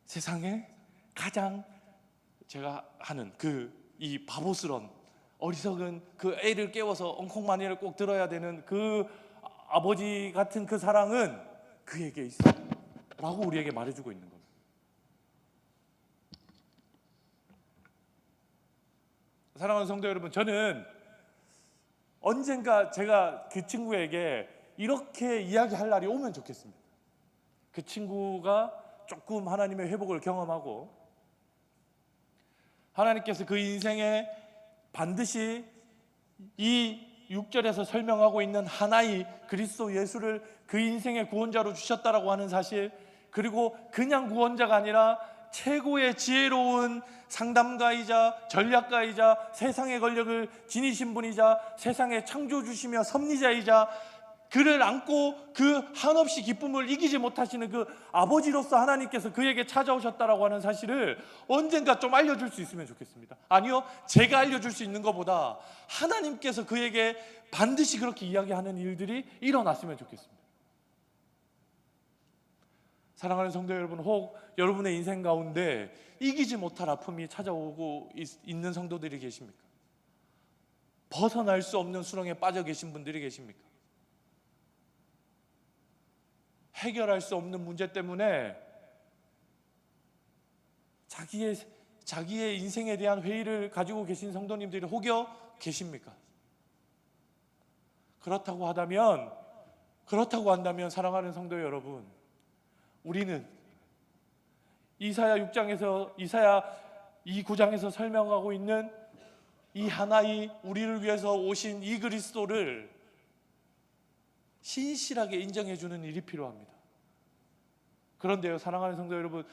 [SPEAKER 1] 세상에 가장 제가 하는 이 바보스런 어리석은 그 애를 깨워서 엉콩마니를 꼭 들어야 되는 그 아버지 같은 그 사랑은 그에게 있어 라고 우리에게 말해주고 있는 겁니다. 사랑하는 성도 여러분, 저는 언젠가 제가 그 친구에게 이렇게 이야기할 날이 오면 좋겠습니다. 그 친구가 조금 하나님의 회복을 경험하고 하나님께서 그 인생에 반드시 이 6절에서 설명하고 있는 하나의 그리스도 예수를 그 인생의 구원자로 주셨다라고 하는 사실, 그리고 그냥 구원자가 아니라 최고의 지혜로운 상담가이자 전략가이자 세상의 권력을 지니신 분이자 세상의 창조주시며 섭리자이자 그를 안고 그 한없이 기쁨을 이기지 못하시는 그 아버지로서 하나님께서 그에게 찾아오셨다라고 하는 사실을 언젠가 좀 알려줄 수 있으면 좋겠습니다. 아니요, 제가 알려줄 수 있는 것보다 하나님께서 그에게 반드시 그렇게 이야기하는 일들이 일어났으면 좋겠습니다. 사랑하는 성도 여러분, 혹 여러분의 인생 가운데 이기지 못할 아픔이 찾아오고 있는 성도들이 계십니까? 벗어날 수 없는 수렁에 빠져 계신 분들이 계십니까? 해결할 수 없는 문제 때문에 자기의 인생에 대한 회의를 가지고 계신 성도님들이 혹여 계십니까? 그렇다고 한다면 사랑하는 성도 여러분, 우리는 이사야 9장에서 설명하고 있는 이 하나의 우리를 위해서 오신 이 그리스도를 신실하게 인정해 주는 일이 필요합니다. 그런데요, 사랑하는 성도 여러분,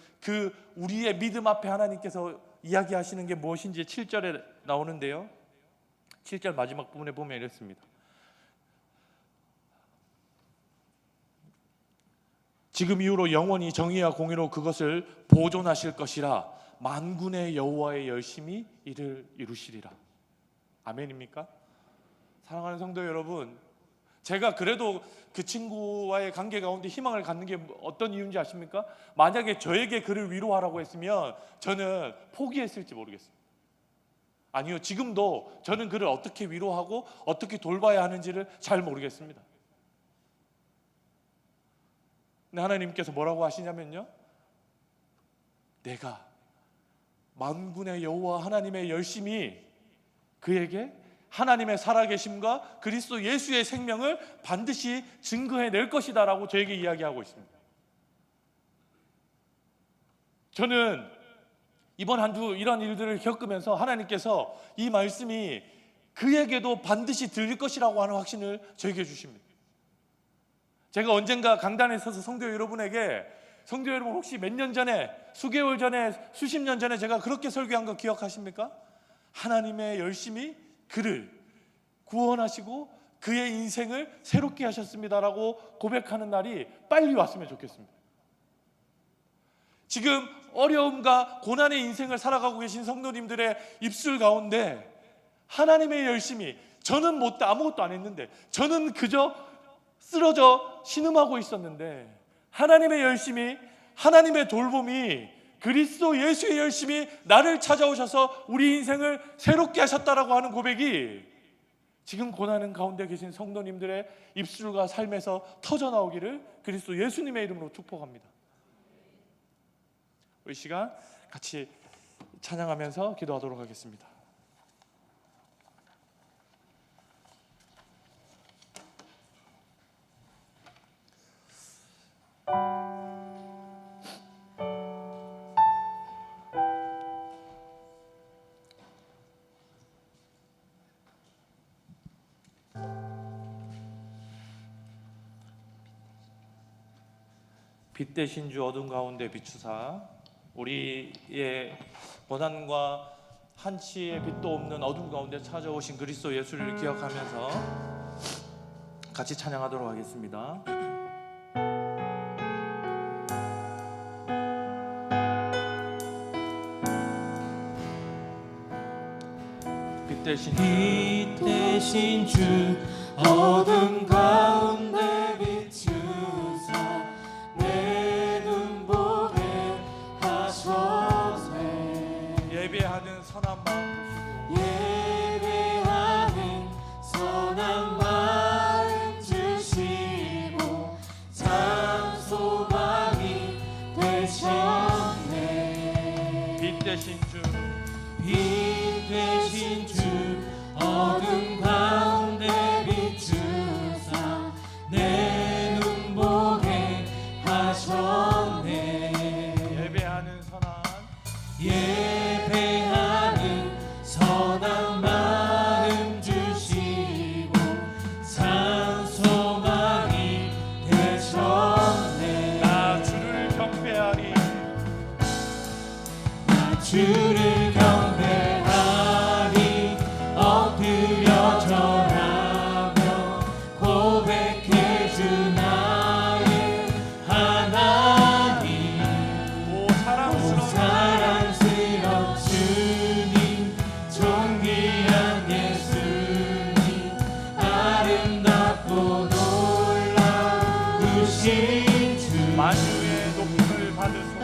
[SPEAKER 1] 우리의 믿음 앞에 하나님께서 이야기하시는 게 무엇인지 7절에 나오는데요, 7절 마지막 부분에 보면 이렇습니다. 지금 이후로 영원히 정의와 공의로 그것을 보존하실 것이라 만군의 여호와의 열심히 이를 이루시리라. 아멘입니까? 사랑하는 성도 여러분, 제가 그래도 그 친구와의 관계 가운데 희망을 갖는 게 어떤 이유인지 아십니까? 만약에 저에게 그를 위로하라고 했으면 저는 포기했을지 모르겠습니다. 아니요, 지금도 저는 그를 어떻게 위로하고 어떻게 돌봐야 하는지를 잘 모르겠습니다. 근데 하나님께서 뭐라고 하시냐면요, 내가 만군의 여호와 하나님의 열심히 그에게 하나님의 살아계심과 그리스도 예수의 생명을 반드시 증거해낼 것이다 라고 저에게 이야기하고 있습니다. 저는 이번 한 주 이런 일들을 겪으면서 하나님께서 이 말씀이 그에게도 반드시 들릴 것이라고 하는 확신을 저에게 주십니다. 제가 언젠가 강단에 서서 성도 여러분에게, 성도 여러분 혹시 몇 년 전에, 수개월 전에, 수십 년 전에 제가 그렇게 설교한 거 기억하십니까? 하나님의 열심히 그를 구원하시고 그의 인생을 새롭게 하셨습니다라고 고백하는 날이 빨리 왔으면 좋겠습니다. 지금 어려움과 고난의 인생을 살아가고 계신 성도님들의 입술 가운데 하나님의 열심히, 저는 아무것도 안 했는데, 저는 그저 쓰러져 신음하고 있었는데 하나님의 열심히, 하나님의 돌봄이, 그리스도 예수의 열심히 나를 찾아오셔서 우리 인생을 새롭게 하셨다라고 하는 고백이 지금 고난은 가운데 계신 성도님들의 입술과 삶에서 터져나오기를 그리스도 예수님의 이름으로 축복합니다. 이 시간 같이 찬양하면서 기도하도록 하겠습니다. 빛 대신 주 어둠 가운데 비추사 우리의 고난과 한치의 빛도 없는 어둠 가운데 찾아오신 그리스도 예수를 기억하면서 같이 찬양하도록 하겠습니다. 빛 대신 주 어둠 가운데 비추사 내 눈 보게 하소서. 예배하는 선한 마음 주시고 참 소망이 되셨네. 빛 대신 주 어둠 가운데 비추사 내 눈 보게 하셨네. 예배하는 선한 마음 주시고 참 소망이 되셨네. 나 주를 경배하리. 엎드려 절하며 고백해 주 나의 하나님. 오 사랑스러운 주님, 존귀한 예수님, 아름답고 놀라우신 주, 만유의 높임을 받으소서.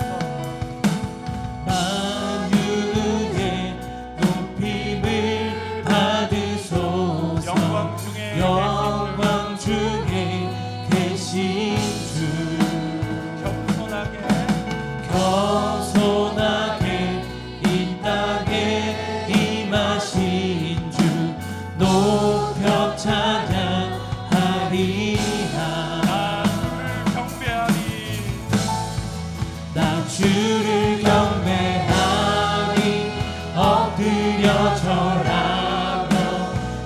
[SPEAKER 1] 영광 중에 계신 주, 겸손하게 이 땅에 임하신 주, 높여 찬양하리라. 나 주를 경배하리. 엎드려 절하며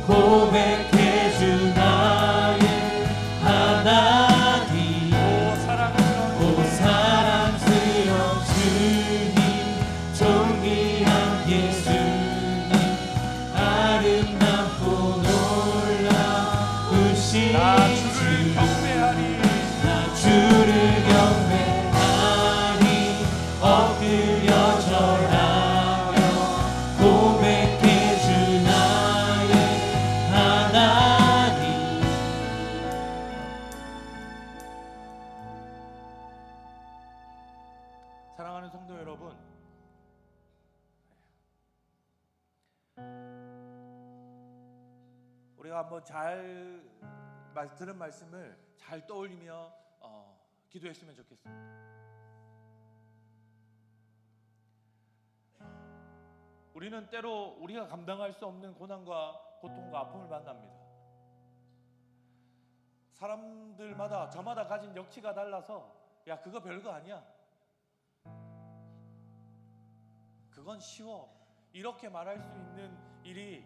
[SPEAKER 1] 고백해 주 나의 하나님. 오 사랑스러운 주님, 존귀한 예수님, 아름답고 우리가 한번 잘 들은 말씀을 잘 떠올리며 기도했으면 좋겠습니다. 우리는 때로 우리가 감당할 수 없는 고난과 고통과 아픔을 만납니다. 사람들마다 저마다 가진 역치가 달라서 야 그거 별거 아니야, 그건 쉬워, 이렇게 말할 수 있는 일이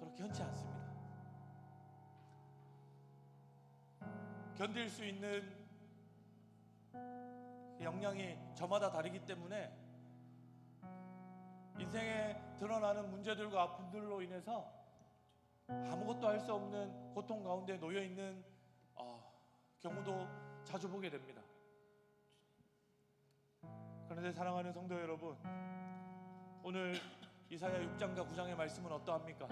[SPEAKER 1] 그렇게 흔치 않습니다. 견딜 수 있는 역량이 저마다 다르기 때문에 인생에 드러나는 문제들과 아픔들로 인해서 아무것도 할 수 없는 고통 가운데 놓여 있는 경우도 자주 보게 됩니다. 그런데 사랑하는 성도 여러분, 오늘 이사야 6장과 9장의 말씀은 어떠합니까?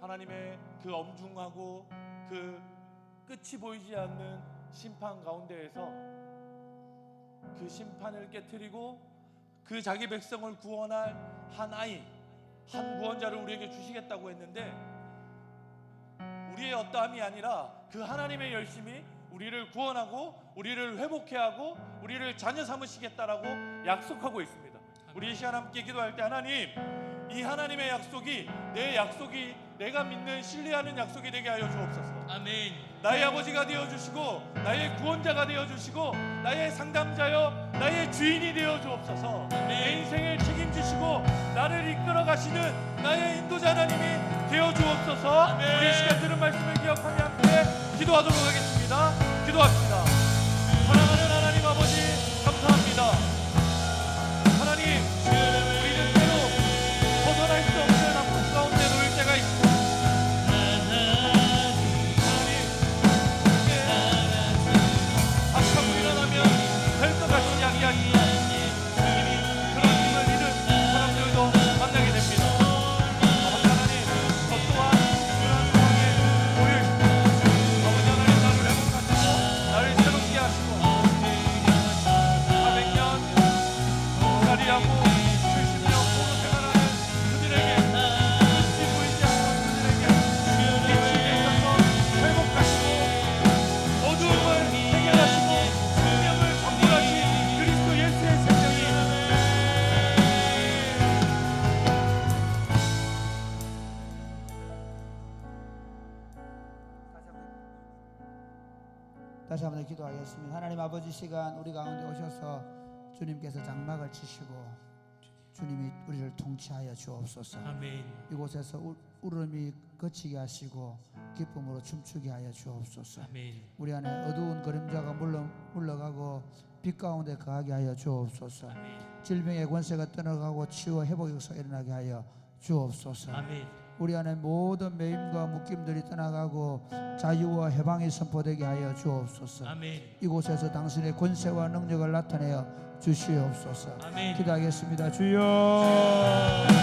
[SPEAKER 1] 하나님의 그 엄중하고 그 끝이 보이지 않는 심판 가운데에서 그 심판을 깨트리고 그 자기 백성을 구원할 한 아이, 한 구원자를 우리에게 주시겠다고 했는데, 우리의 어떠함이 아니라 그 하나님의 열심히 우리를 구원하고 우리를 회복해 하고 우리를 자녀 삼으시겠다라고 약속하고 있습니다. 우리 이 시간 함께 기도할 때, 하나님, 이 하나님의 약속이 내 약속이 내가 믿는 신뢰하는 약속이 되게 하여 주옵소서.
[SPEAKER 2] 아멘.
[SPEAKER 1] 나의 아버지가 되어주시고 나의 구원자가 되어주시고 나의 상담자여 나의 주인이 되어주옵소서. 내 인생을 책임지시고 나를 이끌어 가시는 나의 인도자 하나님이 되어주옵소서. 우리 이 시간 들은 말씀을 기억하며 함께 기도하도록 하겠습니다. 기도합시다. 사랑하는 하나님 아버지, 감사합니다. 하나님, 우리는 때로 벗어날 수 없는 아픔 가운데 놓일 때가 있습니다. 이야기하시는 이미 그런 힘을 잃은 사람들도 만나게 됩니다. 아버지 하나님, 저 또한 그런 상황에 놓여 있습니다. 아버지 하나님, 나를 회복하시고 나를 새롭게 하시고 400년 자리하고 70년 포로 생활하는 그들에게, 끝이 보이지 않는 그들에게 빛이 있어서 회복하시고 어두움을 해결하시고 생명을 선물하신 그리스도 예수의 생명이
[SPEAKER 3] 다시 한번 기도하겠습니다. 하나님 아버지, 시간 우리 가운데 오셔서 주님께서 장막을 치시고 주님이 우리를 통치하여 주옵소서.
[SPEAKER 2] 아멘.
[SPEAKER 3] 이곳에서 울음이 그치게 하시고 기쁨으로 춤추게 하여 주옵소서.
[SPEAKER 2] 아멘.
[SPEAKER 3] 우리 안에 어두운 그림자가 물러가고 빛 가운데 거하게 하여 주옵소서.
[SPEAKER 2] 아멘.
[SPEAKER 3] 질병의 권세가 떠나가고 치유 회복의 역사가 일어나게 하여 주옵소서.
[SPEAKER 2] 아멘.
[SPEAKER 3] 우리 안에 모든 매임과 묶임들이 떠나가고 자유와 해방이 선포되게 하여 주옵소서.
[SPEAKER 2] 아멘.
[SPEAKER 3] 이곳에서 당신의 권세와 능력을 나타내어 주시옵소서.
[SPEAKER 2] 아멘.
[SPEAKER 3] 기도하겠습니다. 주여, 주여.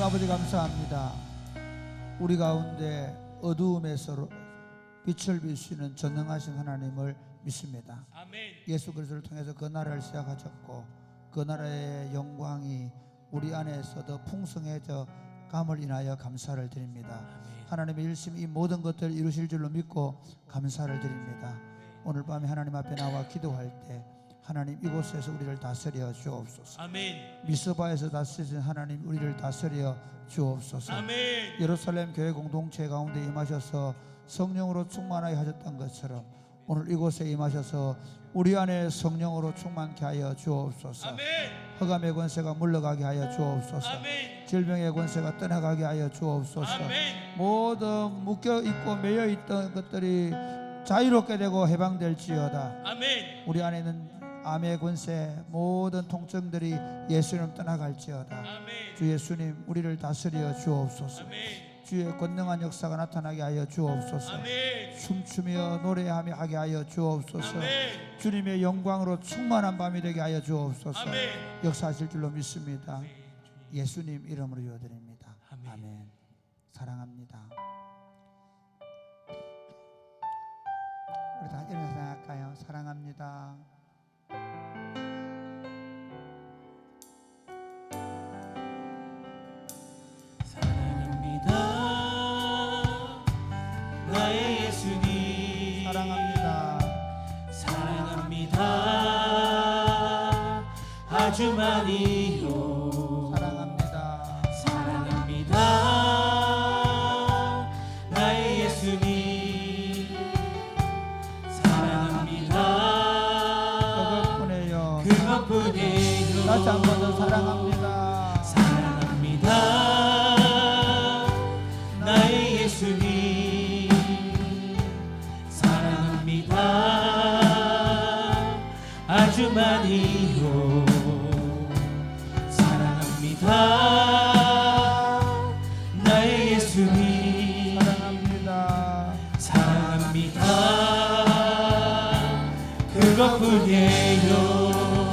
[SPEAKER 3] 아버지 감사합니다. 우리 가운데 어두움에서 빛을 비추시는 전능하신 하나님을 믿습니다.
[SPEAKER 2] 아멘.
[SPEAKER 3] 예수 그리스도를 통해서 그 나라를 시작하셨고 그 나라의 영광이 우리 안에서 더 풍성해져 감을 인하여 감사를 드립니다. 하나님의 일심이 이 모든 것들을 이루실 줄로 믿고 감사를 드립니다. 오늘 밤에 하나님 앞에 나와 기도할 때 하나님 이곳에서 우리를 다스려 주옵소서.
[SPEAKER 2] 아멘.
[SPEAKER 3] 미스바에서 다스리신 하나님 우리를 다스려 주옵소서.
[SPEAKER 2] 아멘.
[SPEAKER 3] 예루살렘 교회 공동체 가운데 임하셔서 성령으로 충만하게 하셨던 것처럼 오늘 이곳에 임하셔서 우리 안에 성령으로 충만케 하여 주옵소서.
[SPEAKER 2] 아멘.
[SPEAKER 3] 흑암의 권세가 물러가게 하여 주옵소서.
[SPEAKER 2] 아멘.
[SPEAKER 3] 질병의 권세가 떠나가게 하여 주옵소서.
[SPEAKER 2] 아멘.
[SPEAKER 3] 모든 묶여있고 매여있던 것들이 자유롭게 되고 해방될지어다.
[SPEAKER 2] 아멘.
[SPEAKER 3] 우리 안에 있는 암의 권세 모든 통증들이 예수님 떠나갈지어다.
[SPEAKER 2] 아멘.
[SPEAKER 3] 주 예수님 우리를 다스려 주옵소서.
[SPEAKER 2] 아멘.
[SPEAKER 3] 주의 권능한 역사가 나타나게 하여 주옵소서.
[SPEAKER 2] 아멘.
[SPEAKER 3] 춤추며 노래하며 하게 하여 주옵소서.
[SPEAKER 2] 아멘.
[SPEAKER 3] 주님의 영광으로 충만한 밤이 되게 하여 주옵소서.
[SPEAKER 2] 아멘.
[SPEAKER 3] 역사하실 줄로 믿습니다. 예수님 이름으로 기도드립니다.
[SPEAKER 2] 아멘.
[SPEAKER 3] 아멘. 사랑합니다. 우리 다 일어나서 생각할까요? 사랑합니다.
[SPEAKER 2] 사랑합니다. 나의 예수님.
[SPEAKER 3] 사랑합니다.
[SPEAKER 2] 사랑합니다. 아주 많이요.
[SPEAKER 3] 사랑합니다.
[SPEAKER 2] 사랑합니다. 나의 예수님. 사랑합니다.
[SPEAKER 3] 그것뿐이에요.
[SPEAKER 2] 그것뿐이에요.
[SPEAKER 3] 다시 한 번 더 사랑합니다.
[SPEAKER 2] 사랑합니다. 나의 예수님. 사랑합니다. 아주 많이요. 사랑합니다. 나의 예수님.
[SPEAKER 3] 사랑합니다.
[SPEAKER 2] 사랑합니다. 그것뿐이에요.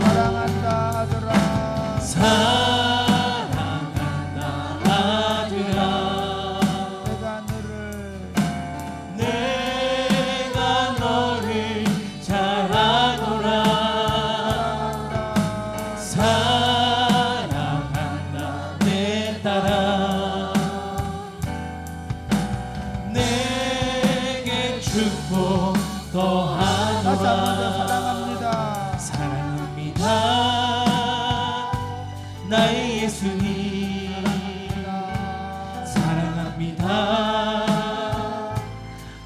[SPEAKER 3] 사랑한다 아들아.
[SPEAKER 2] 사랑한다 아들아.
[SPEAKER 3] 내가 너를
[SPEAKER 2] 잘하노라. 사랑한다 내 딸아. 내게 축복
[SPEAKER 3] 다시 한 번 더
[SPEAKER 2] 더하노라.
[SPEAKER 3] 사랑합니다.
[SPEAKER 2] 사랑합니다. 나의 예수님. 사랑합니다.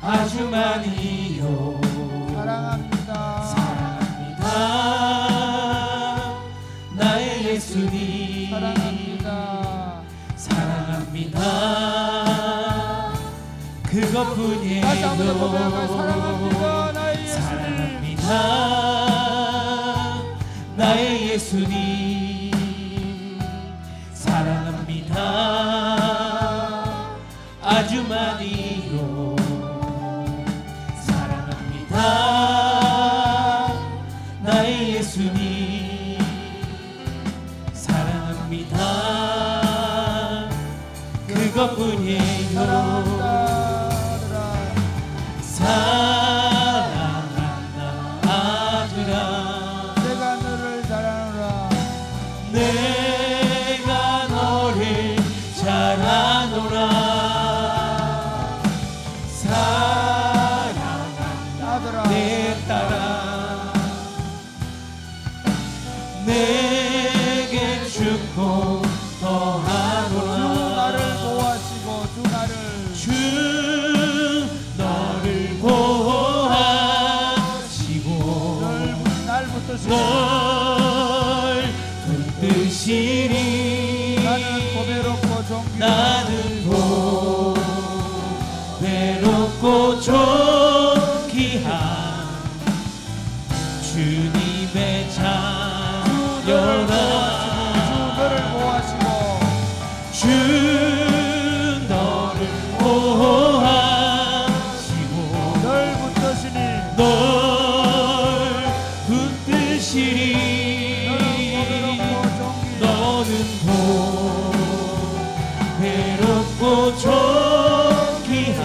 [SPEAKER 2] 아주 많이요.
[SPEAKER 3] 사랑합니다.
[SPEAKER 2] 사랑합니다. 나의 예수님.
[SPEAKER 3] 사랑합니다.
[SPEAKER 2] 사랑합니다. 그것뿐이에요.
[SPEAKER 3] 다시 한 번 더 고백할까요? 사랑합니다 나의 예수님.
[SPEAKER 2] 사랑합니다. 나의 예수님. 사랑합니다. 아주 많이요. 사랑합니다. 나의 예수님. 사랑합니다. 그것뿐이에요.
[SPEAKER 3] 사랑한다 아들아.
[SPEAKER 2] 사랑한다 아들아.
[SPEAKER 3] 내가 너를 사랑하노라.
[SPEAKER 2] 내가 너를 잘하노라. 사랑한다
[SPEAKER 3] 아들아.
[SPEAKER 2] 내 딸아. 내게 축복
[SPEAKER 3] 주 나를
[SPEAKER 2] 더하노라.
[SPEAKER 3] 보호하시고 주 나를
[SPEAKER 2] 주 너를 보호하시고
[SPEAKER 3] 날 붙드시고
[SPEAKER 2] 널 붙드시리.
[SPEAKER 3] 나는 고배롭고 존귀
[SPEAKER 2] 나는 고배롭고 존귀한 주님의 자녀라.
[SPEAKER 3] 주 너를 보호하시고
[SPEAKER 2] 주 너를 보호하시고
[SPEAKER 3] 널 붙드시니
[SPEAKER 2] 널 붙드시리.
[SPEAKER 3] 너는 고배롭고 존귀
[SPEAKER 2] 너는 괴롭고 존귀한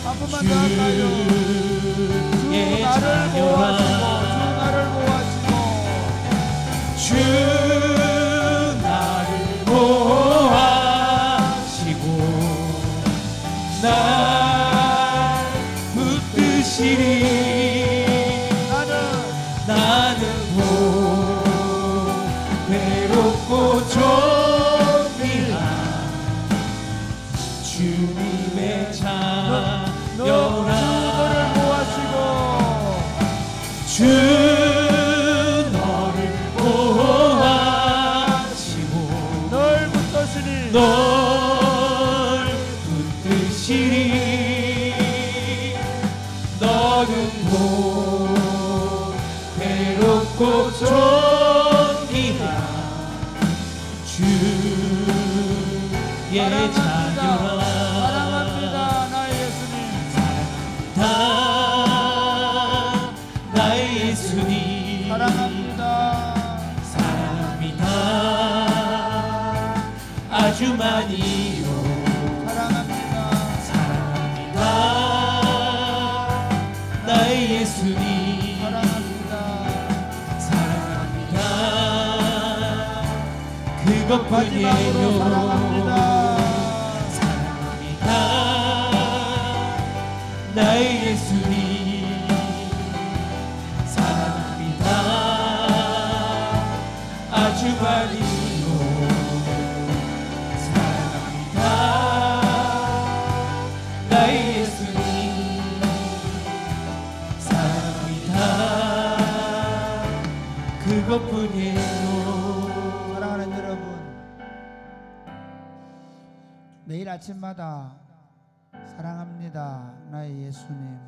[SPEAKER 3] 한 번만 더 할까요? 주 나를 보호하시고 주 나를 보호하시고
[SPEAKER 2] 날 붙드시리 나는 괴롭고 존귀한 주님의 자녀라
[SPEAKER 3] 너를 보호하시고
[SPEAKER 2] 주 너를 보호하시고
[SPEAKER 3] 널 붙드시니
[SPEAKER 2] 널 붙드시리 너는 괴롭고 존귀한 주의 자녀라
[SPEAKER 3] 사랑합니다 나의 예수님
[SPEAKER 2] 나의 예수님
[SPEAKER 3] 사랑합니다
[SPEAKER 2] 사랑합니다 아주 많이요
[SPEAKER 3] 사랑합니다
[SPEAKER 2] 사랑합니다 나의 예수님
[SPEAKER 3] 사랑합니다
[SPEAKER 2] 사랑합니다
[SPEAKER 3] 마지막으로
[SPEAKER 2] 그것뿐이에요
[SPEAKER 3] 사랑합니다
[SPEAKER 2] 사랑합니다 나의 예수님 사랑합니다 아주 많이요 사랑합니다 나의 예수님 사랑합니다 그것뿐이에요
[SPEAKER 3] 사랑하는 여러분 매일 아침마다 사랑합니다 나의 예수님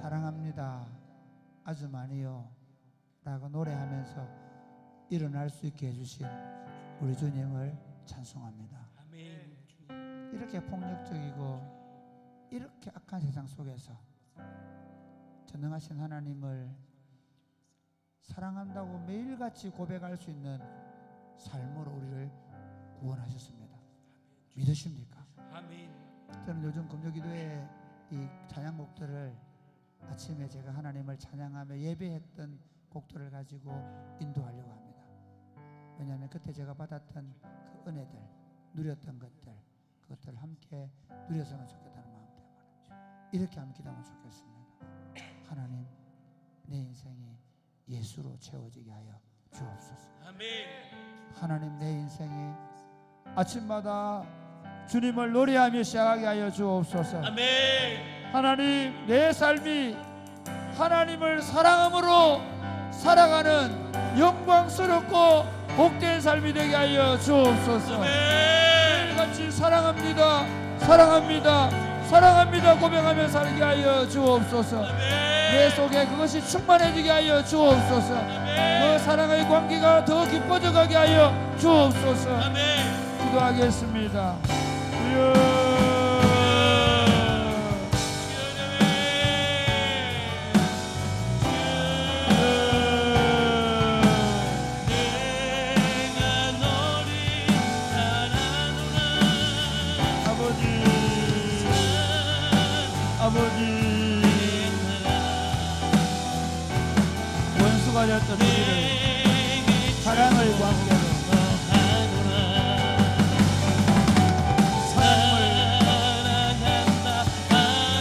[SPEAKER 3] 사랑합니다 아주 많이요 라고 노래하면서 일어날 수 있게 해주신 우리 주님을 찬송합니다. 이렇게 폭력적이고 이렇게 악한 세상 속에서 전능하신 하나님을 사랑한다고 매일같이 고백할 수 있는 삶으로 우리를 구원하셨습니다. 믿으십니까? 저는 요즘 금요기도에 이 찬양곡들을 아침에 제가 하나님을 찬양하며 예배했던 곡들을 가지고 인도하려고 합니다. 왜냐하면 그때 제가 받았던 그 은혜들, 누렸던 것들, 그것들을 함께 누렸으면 좋겠다는 마음 때문에 이렇게 함께 기도하면 좋겠습니다. 하나님, 내 인생이 예수로 채워지게 하여 주옵소서. 하나님, 내 인생이 아침마다 주님을 노래하며 시작하게 하여 주옵소서. 하나님, 내 삶이 하나님을 사랑함으로 살아가는 영광스럽고 복된 삶이 되게 하여 주옵소서. 매일같이 사랑합니다, 사랑합니다, 사랑합니다 고백하며 살게 하여 주옵소서. 내 속에 그것이 충만해지게 하여 주옵소서. 그 사랑의 관계가 더 깊어져 가게 하여 주옵소서. 기도하겠습니다. 주여. 아버지, 원수가 되었던 우리를 사랑의 관계로 삶을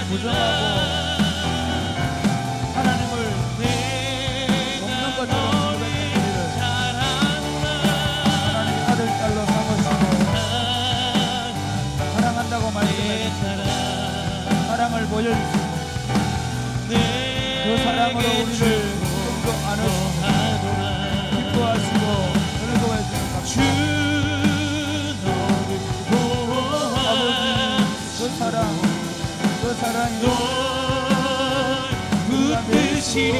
[SPEAKER 3] 부정하고 하나님을 먹는 것처럼 생각했던 우리를 하나님 아들 딸로 삼으시고 사랑한다고 말씀해주시고 사랑을 보여주시고 그 사랑으로 우리를 좀더 안으시고 기뻐하시고 즐거워해 주시는 아버지, 그 사랑이
[SPEAKER 2] 붙드시리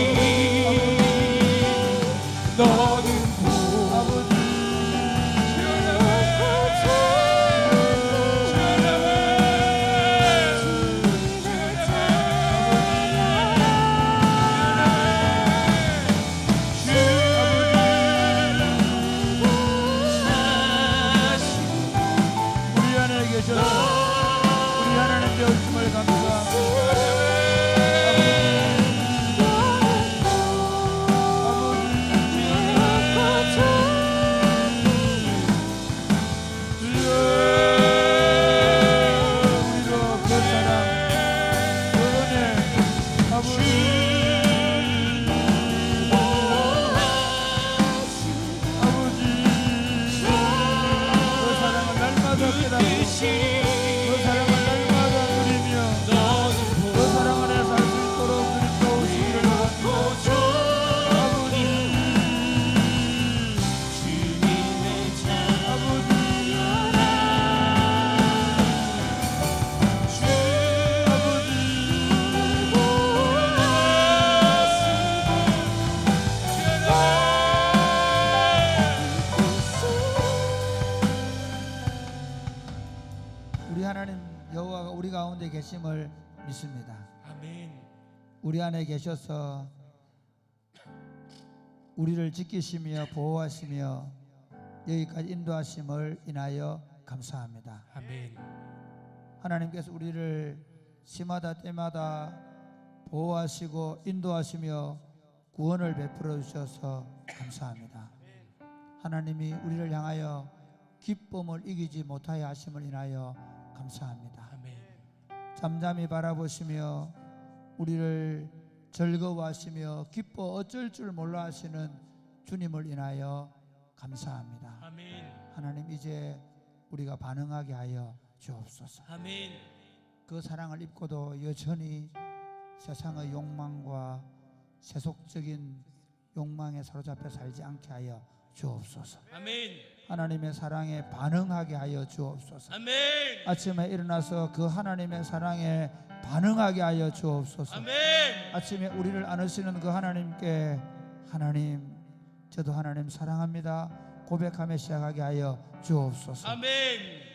[SPEAKER 2] 너는
[SPEAKER 3] 아버지 우리 하나님 여호와가 우리 가운데 계심을 믿습니다.
[SPEAKER 2] 아멘.
[SPEAKER 3] 우리 안에 계셔서 우리를 지키시며 보호하시며 여기까지 인도하심을 인하여 감사합니다.
[SPEAKER 2] 아멘.
[SPEAKER 3] 하나님께서 우리를 시마다 때마다 보호하시고 인도하시며 구원을 베풀어 주셔서 감사합니다. 하나님이 우리를 향하여 기쁨을 이기지 못하여 하심을 인하여 감사합니다.
[SPEAKER 2] 아멘.
[SPEAKER 3] 잠잠히 바라보시며 우리를 즐거워하시며 기뻐 어쩔 줄 몰라 하시는 주님을 인하여 감사합니다.
[SPEAKER 2] 아멘.
[SPEAKER 3] 하나님 이제 우리가 반응하게 하여 주옵소서.
[SPEAKER 2] 아멘.
[SPEAKER 3] 그 사랑을 입고도 여전히 세상의 욕망과 세속적인 욕망에 사로잡혀 살지 않게 하여 주옵소서.
[SPEAKER 2] 아멘.
[SPEAKER 3] 하나님의 사랑에 반응하게 하여 주옵소서.
[SPEAKER 2] 아멘.
[SPEAKER 3] 아침에 일어나서 그 하나님의 사랑에 반응하게 하여 주옵소서.
[SPEAKER 2] 아멘.
[SPEAKER 3] 아침에 우리를 안으시는 그 하나님께 하나님 저도 하나님 사랑합니다 고백하며 시작하게 하여 주옵소서.
[SPEAKER 2] 아멘.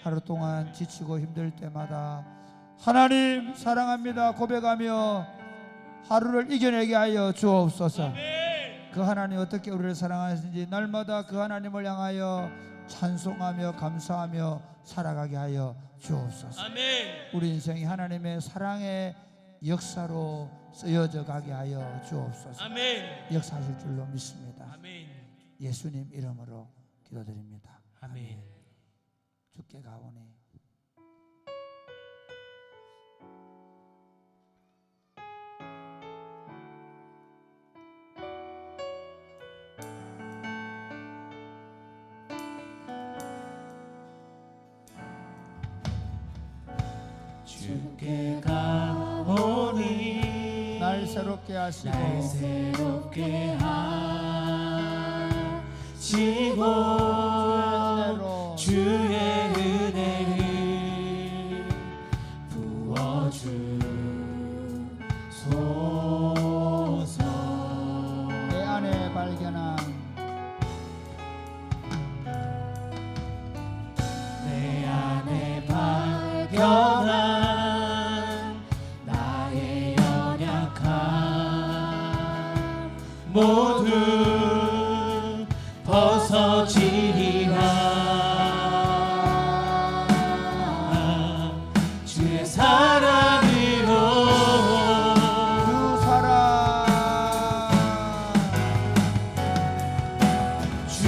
[SPEAKER 3] 하루 동안 지치고 힘들 때마다 하나님 사랑합니다 고백하며 하루를 이겨내게 하여 주옵소서.
[SPEAKER 2] 아멘.
[SPEAKER 3] 그 하나님 어떻게 우리를 사랑하시는지 날마다 그 하나님을 향하여 찬송하며 감사하며 살아가게 하여 주옵소서.
[SPEAKER 2] 아멘.
[SPEAKER 3] 우리 인생이 하나님의 사랑의 역사로 쓰여져 가게 하여 주옵소서.
[SPEAKER 2] 아멘.
[SPEAKER 3] 역사하실 줄로 믿습니다.
[SPEAKER 2] 아멘.
[SPEAKER 3] 예수님 이름으로 기도드립니다.
[SPEAKER 2] 아멘.
[SPEAKER 3] 주께 가오니
[SPEAKER 2] 주께 가오니
[SPEAKER 3] 날 새롭게 하시고
[SPEAKER 2] 날 새롭게 하시고 주의 은혜를 부어주소서.
[SPEAKER 3] 내 안에 발견한
[SPEAKER 2] 내 안에 발견한 나의 연약함 모두 벗어지리라. 주의 사랑으로
[SPEAKER 3] 주 사랑
[SPEAKER 2] 주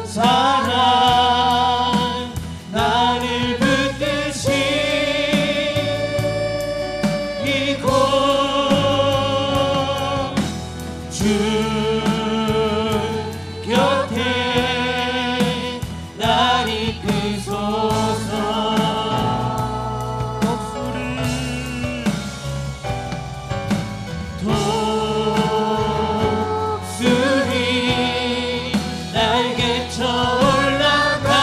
[SPEAKER 2] 사랑 나를 붙드시 이곳 주 곁에 날 이끄소서. 독수리 날개쳐 올라가듯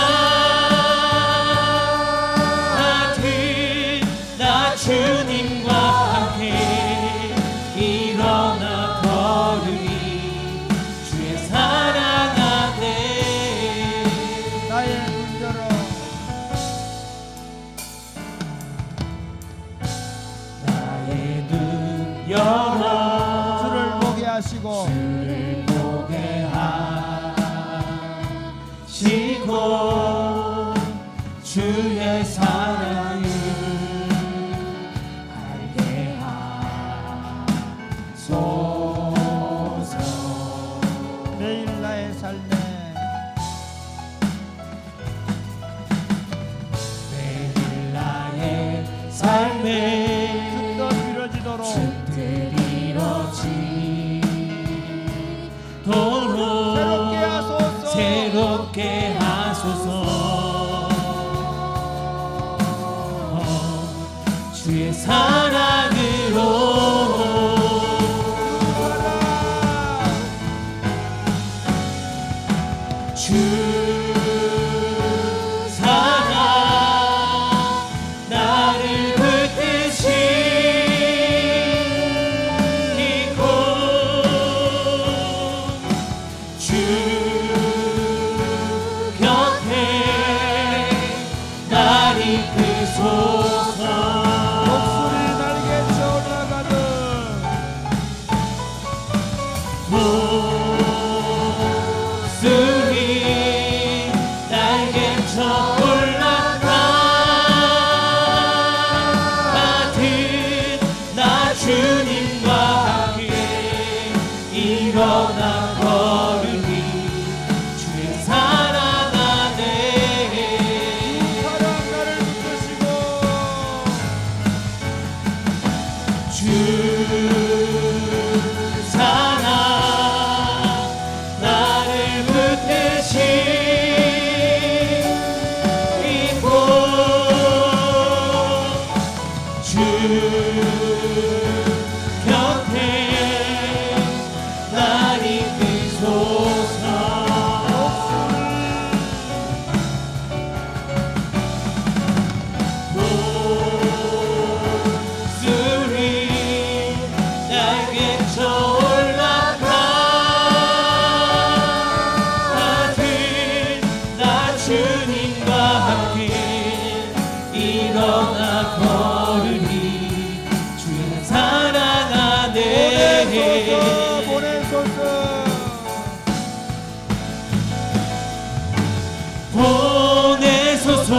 [SPEAKER 2] 나 주님과 함께 일어나 걸으리. 주의 사랑 안에
[SPEAKER 3] 나의 눈 열어
[SPEAKER 2] 나의 눈 열어
[SPEAKER 3] 주를 보게 하시고
[SPEAKER 2] 주를 보게 하시고 주의 사랑을 알게 하소서.
[SPEAKER 3] 매일 나의 삶에
[SPEAKER 2] 매일 나의 삶에
[SPEAKER 3] 뜻도 이루어지도록
[SPEAKER 2] 뜻들이
[SPEAKER 3] 새롭게
[SPEAKER 2] 이루어지도록
[SPEAKER 3] 하소서.
[SPEAKER 2] 새롭게 하소서. 주님과 함께 일어나 걸으니 주는 사랑하네.
[SPEAKER 3] 보내소서
[SPEAKER 2] 보내소서.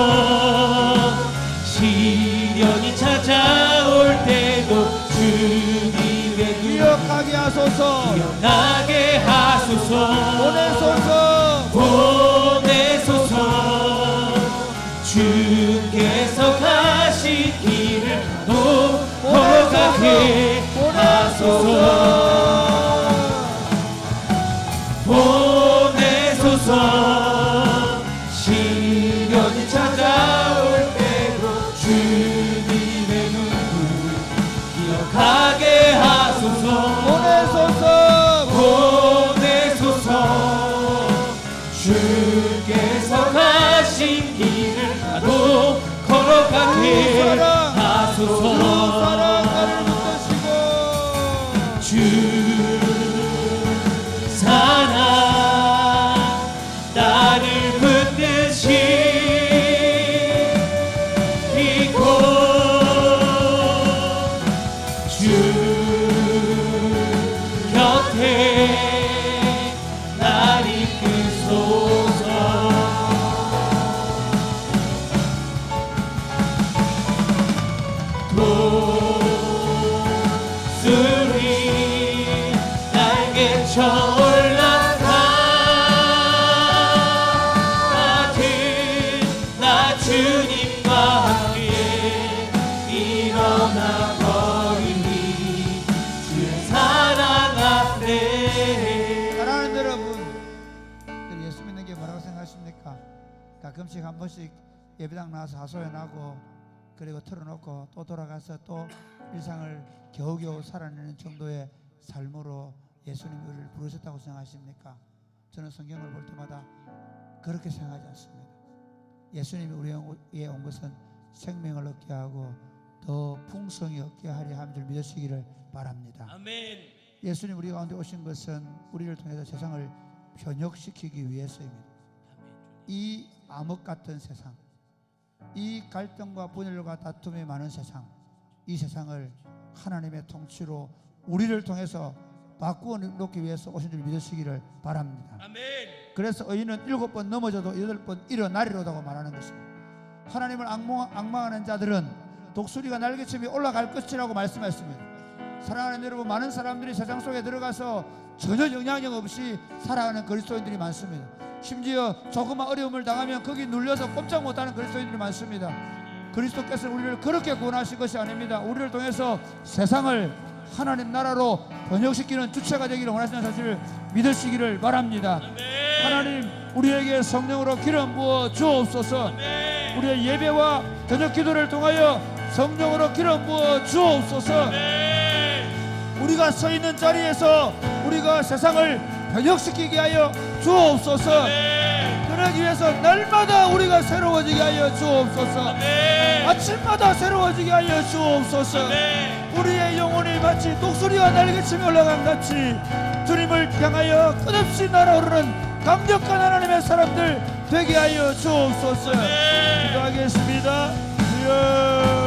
[SPEAKER 2] 시련이 찾아올 때도 주님의 눈
[SPEAKER 3] 기억하게 하소서.
[SPEAKER 2] 기억나게 하소서.
[SPEAKER 3] 보내소서
[SPEAKER 2] 보내소서. 주께서 가신 길을 또 걸어가게 하소서. 보내소서. 시련이 찾아올 때도 주님의 눈을 기억하게 하소서.
[SPEAKER 3] 보내소서
[SPEAKER 2] 보내소서. 주께서 가신 길을 나도 걸어가게 하소서.
[SPEAKER 3] 사랑 나를 붙드시고
[SPEAKER 2] 주 사랑 나를 붙드시고 주 곁에 날 이끄소서. 독수리 날개쳐 올라가듯 나 주님과 함께 일어나 걸으니 주의 사랑 앞에.
[SPEAKER 3] 사랑하는 여러분, 예수 믿는 게 뭐라고 생각하십니까? 가끔씩 한 번씩 예배당 나와서 하소연하고 그리고 틀어놓고 또 돌아가서 또 일상을 겨우겨우 살아내는 정도의 삶으로 예수님이 우리를 부르셨다고 생각하십니까? 저는 성경을 볼 때마다 그렇게 생각하지 않습니다. 예수님이 우리에게 온 것은 생명을 얻게 하고 더 풍성히 얻게 하려 함을 믿으시기를 바랍니다.
[SPEAKER 2] 아멘.
[SPEAKER 3] 예수님 우리 가운데 오신 것은 우리를 통해서 세상을 변혁시키기 위해서입니다. 이 암흑 같은 세상, 이 갈등과 분열과 다툼이 많은 세상, 이 세상을 하나님의 통치로 우리를 통해서 바꾸어 놓기 위해서 오신 줄 믿으시기를 바랍니다.
[SPEAKER 2] 아멘.
[SPEAKER 3] 그래서 의인은 7번 넘어져도 8번 일어나리로다고 말하는 것입니다. 하나님을 악망하는 자들은 독수리가 날개치며 올라갈 것이라고 말씀하셨습니다. 사랑하는 여러분, 많은 사람들이 세상 속에 들어가서 전혀 영향력 없이 살아가는 그리스도인들이 많습니다. 심지어 조그만 어려움을 당하면 거기 눌려서 꼼짝 못하는 그리스도인들이 많습니다. 그리스도께서 우리를 그렇게 구원하신 것이 아닙니다. 우리를 통해서 세상을 하나님 나라로 번역시키는 주체가 되기를 원하시는 사실을 믿으시기를 바랍니다. 하나님, 우리에게 성령으로 기름 부어 주옵소서. 우리의 예배와 저녁 기도를 통하여 성령으로 기름 부어 주옵소서. 우리가 서 있는 자리에서 우리가 세상을 변혁시키게 하여 주옵소서. 그러기 위해서 날마다 우리가 새로워지게 하여 주옵소서. 아침마다 새로워지게 하여 주옵소서. 우리의 영혼이 마치 독수리가 날개치며 올라간 같이 주님을 향하여 끝없이 날아오르는 강력한 하나님의 사람들 되게 하여 주옵소서. 기도하겠습니다. 주여.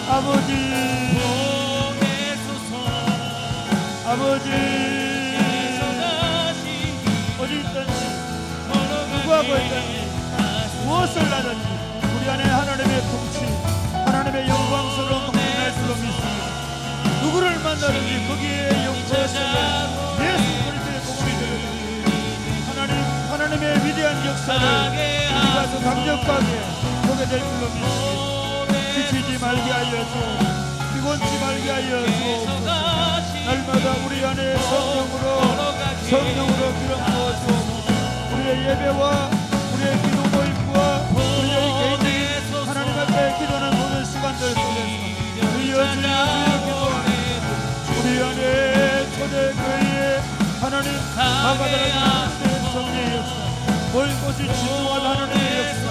[SPEAKER 3] 아버지, 아버지, 어디 있든지 누구하고 있든지 무엇을 하든지 우리 안에 하나님의 통치, 하나님의 영광스러운 복음을 줄로 믿습니다. 누구를 만나든지 거기에 영광 속에 예수 그리스도의 복음이 되는 하나님의 위대한 역사를 우리가 더 강력하게 보게 될 줄로 믿습니다. 지치지 말게 하여 주옵소서. 피곤치 말게 하여 주옵소서. 날마다 우리 안에 성령으로 기름 부어 주옵소서. 우리의 예배와 우리의 기도 모임과 우리의 개인적인 하나님 앞에 기도하는 모든 시간들 속에서 주여 기도하네. 우리 안에 초대교회에 하나님 마가다라는 성령의 역사, 멀 곳이 진동하다 하나님의 역사,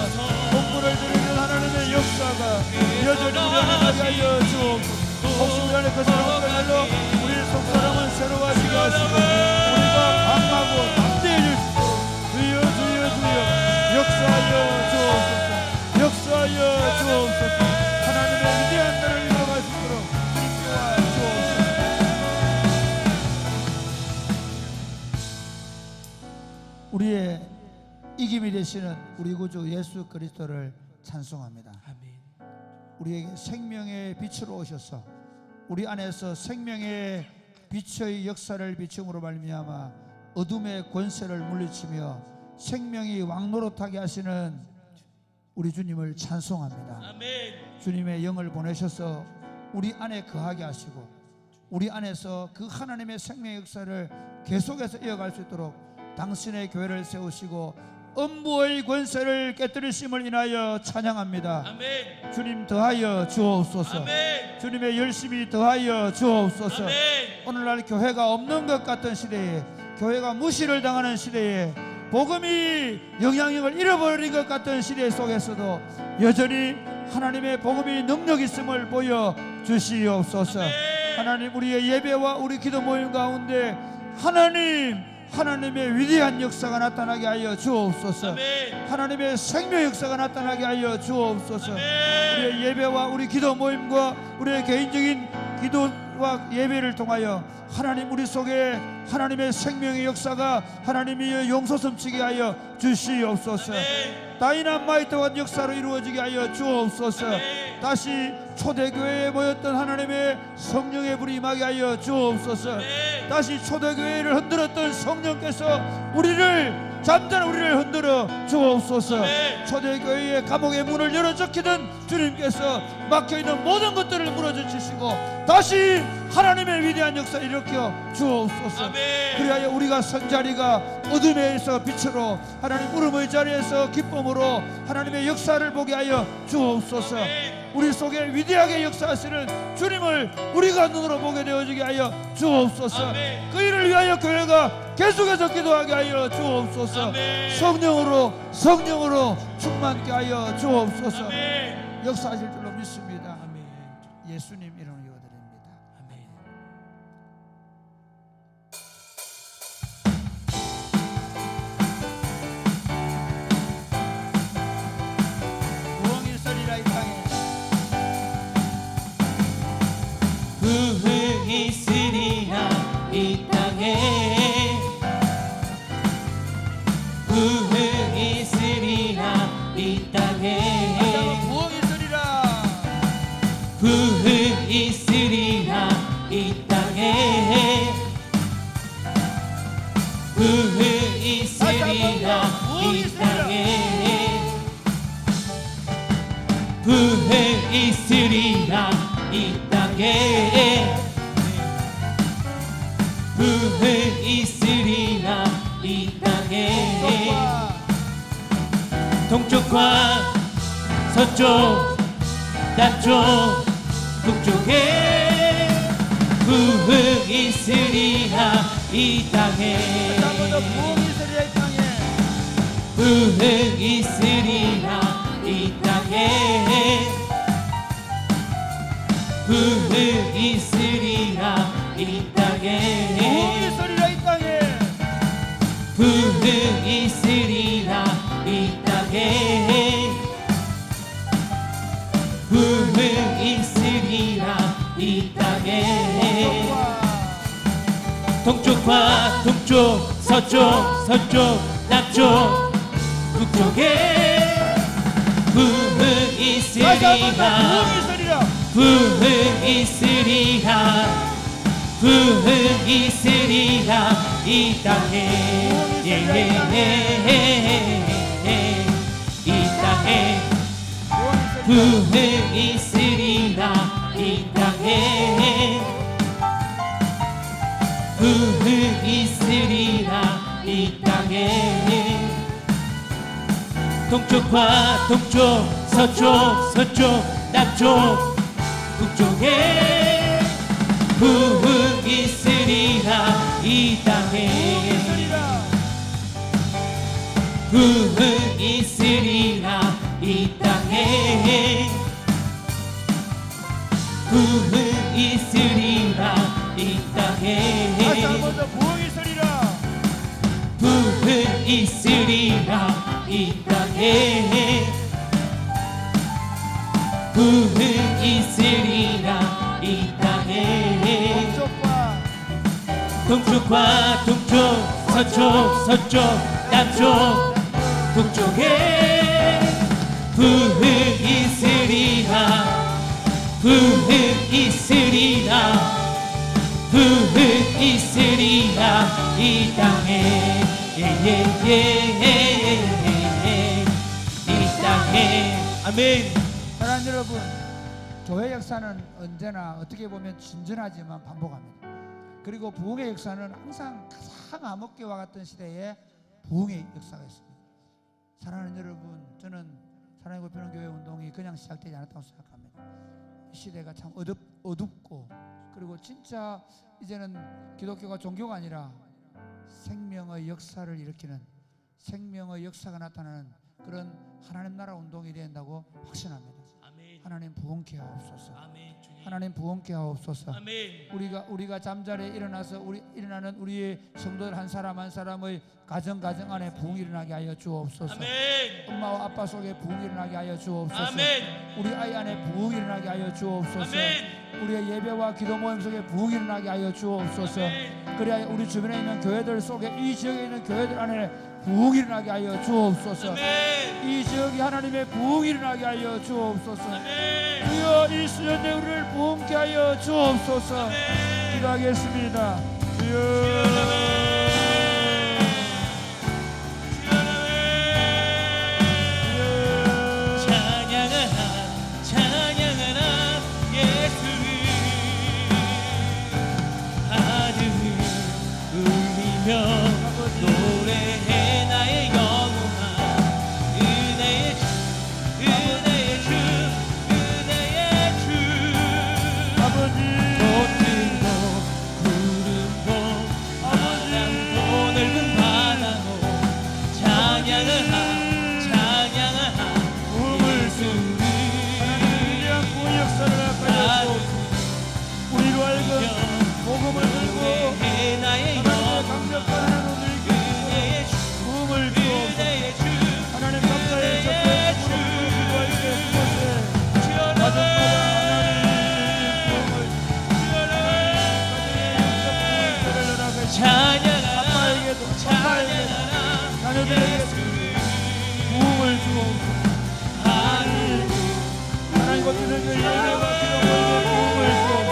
[SPEAKER 3] 하나님의 거룩한 날로 우리 속사람은 새로워지게 하시고 우리가 강하고 담대해질 수 있도록 주여 주여 주여 역사하여 주옵소서. 역사하여 주옵소서. 하나님의 위대한 나라를 이뤄갈 수 있도록 주님 도와주옵소서. 우리의 이김이 되시는 우리 구주 예수 그리스도를 찬송합니다.
[SPEAKER 2] 아멘.
[SPEAKER 3] 우리에게 생명의 빛으로 오셔서 우리 안에서 생명의 빛의 역사를 비춤으로 말미암아 어둠의 권세를 물리치며 생명이 왕노릇하게 하시는 우리 주님을 찬송합니다.
[SPEAKER 2] 아멘.
[SPEAKER 3] 주님의 영을 보내셔서 우리 안에 거하게 하시고 우리 안에서 그 하나님의 생명의 역사를 계속해서 이어갈 수 있도록 당신의 교회를 세우시고 음부의 권세를 깨뜨리심을 인하여 찬양합니다.
[SPEAKER 2] 아멘.
[SPEAKER 3] 주님 더하여 주옵소서.
[SPEAKER 2] 아멘.
[SPEAKER 3] 주님의 열심히 더하여 주옵소서.
[SPEAKER 2] 아멘.
[SPEAKER 3] 오늘날 교회가 없는 것 같은 시대에, 교회가 무시를 당하는 시대에, 복음이 영향력을 잃어버린 것 같은 시대 속에서도 여전히 하나님의 복음이 능력 있음을 보여 주시옵소서. 하나님, 우리의 예배와 우리 기도 모임 가운데 하나님의 위대한 역사가 나타나게 하여 주옵소서.
[SPEAKER 2] 아멘.
[SPEAKER 3] 하나님의 생명 역사가 나타나게 하여 주옵소서.
[SPEAKER 2] 아멘.
[SPEAKER 3] 우리의 예배와 우리 기도 모임과 우리의 개인적인 기도와 예배를 통하여 하나님 우리 속에 하나님의 생명의 역사가 하나님의 용서 섬치게 하여 주시옵소서. 다이나마이트와 역사로 이루어지게 하여 주옵소서. 다시 초대교회에 모였던 하나님의 성령의 불이 임하게 하여 주옵소서. 다시 초대교회를 흔들었던 성령께서 잠자는 우리를 흔들어 주옵소서. 초대교회의 감옥의 문을 열어 적히던 주님께서 막혀있는 모든 것들을 무너뜨리시고 다시 하나님의 위대한 역사를 일으켜 주옵소서. 그리하여 우리가 선 자리가 어둠에서 빛으로, 하나님 울음의 자리에서 기쁨으로 하나님의 역사를 보게 하여 주옵소서. 우리 속에 위대하게 역사하시는 주님을 우리가 눈으로 보게 되어지게 하여 주옵소서. 그 일을 위하여 교회가 계속해서 기도하게 하여 주옵소서. 성령으로 충만케 하여 주옵소서. 역사하실 줄로 믿습니다.
[SPEAKER 2] 아멘.
[SPEAKER 3] 예수님 이름으로 기도드립니다.
[SPEAKER 2] 아멘.
[SPEAKER 3] 부흥이 있으리라 이 땅에.
[SPEAKER 2] 부흥이 있으리라 이 땅에. 부흥이 있으리라 이 땅에.
[SPEAKER 3] 부흥이 있으리라.
[SPEAKER 2] 부흥이 있으리라 이 땅에. 부흥이 있으리라 이 땅에. 부흥이 있으리라 이 땅에. 부흥이 있으리라 이 땅에. 동쪽과 서쪽 남쪽 북쪽에 부흥이 있으리라 이 땅에.
[SPEAKER 3] 부흥이 있으리라 이 땅에.
[SPEAKER 2] 부흥이 있으리라 이 땅에. 부흥이 있으리라 이 땅에.
[SPEAKER 3] 부흥이 있으리라 이 땅에.
[SPEAKER 2] 부흥이 있으리라 이 땅에. 부흥이 있으리라 이 땅에. 동쪽과 동쪽 서쪽 남쪽 북쪽에 부흥이 있으리라. 부흥이 있으리라. 부흥이 있으리라 이 땅에. 이 땅에 부흥이 있으리라 이 땅에. 부흥이 있으리라 이 땅에. 동쪽과 동쪽 서쪽 남쪽 북쪽에 부흥이 있으리라 이 땅에. 부흥이 있으리라 이 땅에. 부흥 있으리라 이 땅에
[SPEAKER 3] 다시 한번 더 부흥이 있으리라.
[SPEAKER 2] 부흥 있으리라 이 땅에 부흥 있으리라 이 땅에 동쪽과 동쪽 서쪽 서쪽 남쪽 북쪽에 부흥 있으리라 부흥 있으리라 부흥 있으리라 이 땅에 예예예예예 이 땅에 아멘.
[SPEAKER 3] 사랑하는 여러분, 교회 역사는 언제나 어떻게 보면 진전하지만 반복합니다. 그리고 부흥의 역사는 항상 가장 암흑기와 같은 시대에 부흥의 역사가 있습니다. 사랑하는 여러분, 저는 사랑의 구피는 교회 운동이 그냥 시작되지 않았다고 생각합니다. 이 시대가 참 어둡고 그리고 진짜 이제는 기독교가 종교가 아니라 생명의 역사를 일으키는 생명의 역사가 나타나는 그런 하나님 나라 운동이 된다고 확신합니다. 하나님 부흥케 하옵소서. 하나님 부흥케 하옵소서. 우리가 잠자리에 일어나서 일어나는 우리의 성도들 한 사람 한 사람의 가정 안에 부흥이 일어나게 하여 주옵소서. 엄마와 아빠 속에 부흥이 일어나게 하여 주옵소서. 우리 아이 안에 부흥이 일어나게 하여 주옵소서. 우리의 예배와 기도 모임 속에 부흥이 일어나게 하여 주옵소서. 그래야 우리 주변에 있는 교회들 속에 이 지역에 있는 교회들 안에 부흥이 일어나게 하여 주옵소서. 이 지역이 하나님의 부흥이 일어나게 하여 주옵소서. 주여 이 수련대 우리를 부흥케 하여 주옵소서. 기도하겠습니다. 주여
[SPEAKER 2] 노래해 나의 영원한 은혜의 주 은혜의 주 은혜의 주
[SPEAKER 3] 아버지
[SPEAKER 2] 높은 곳 푸른 곳 바다고 넓은 바다고 찬양을 하 예수를
[SPEAKER 3] 위대한 구원 역사를 하여 주옵소서. 우리로 하여금 복음을 들고
[SPEAKER 2] 노래해 나의
[SPEAKER 3] 강력한 우리에게 부흥을 주옵소서. 하나님 감사의 첫째 무릎 꿇고 있는 그곳에 가정마다 하나님 부흥을 가정의 영적 부흥을 아빠에게도 엄마에게도 자녀들에게도 부흥을 주옵소서. 하나님 거치는 그 예배와 기도 모임에 부흥을 주옵소서.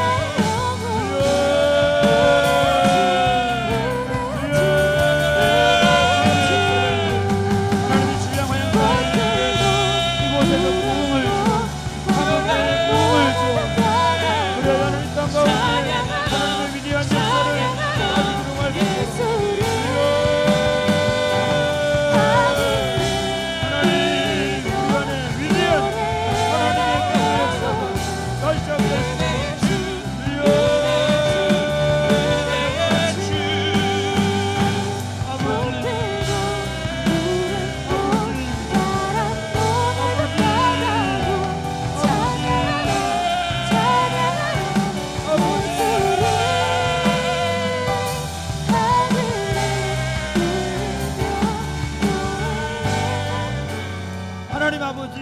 [SPEAKER 3] 하나님 아버지,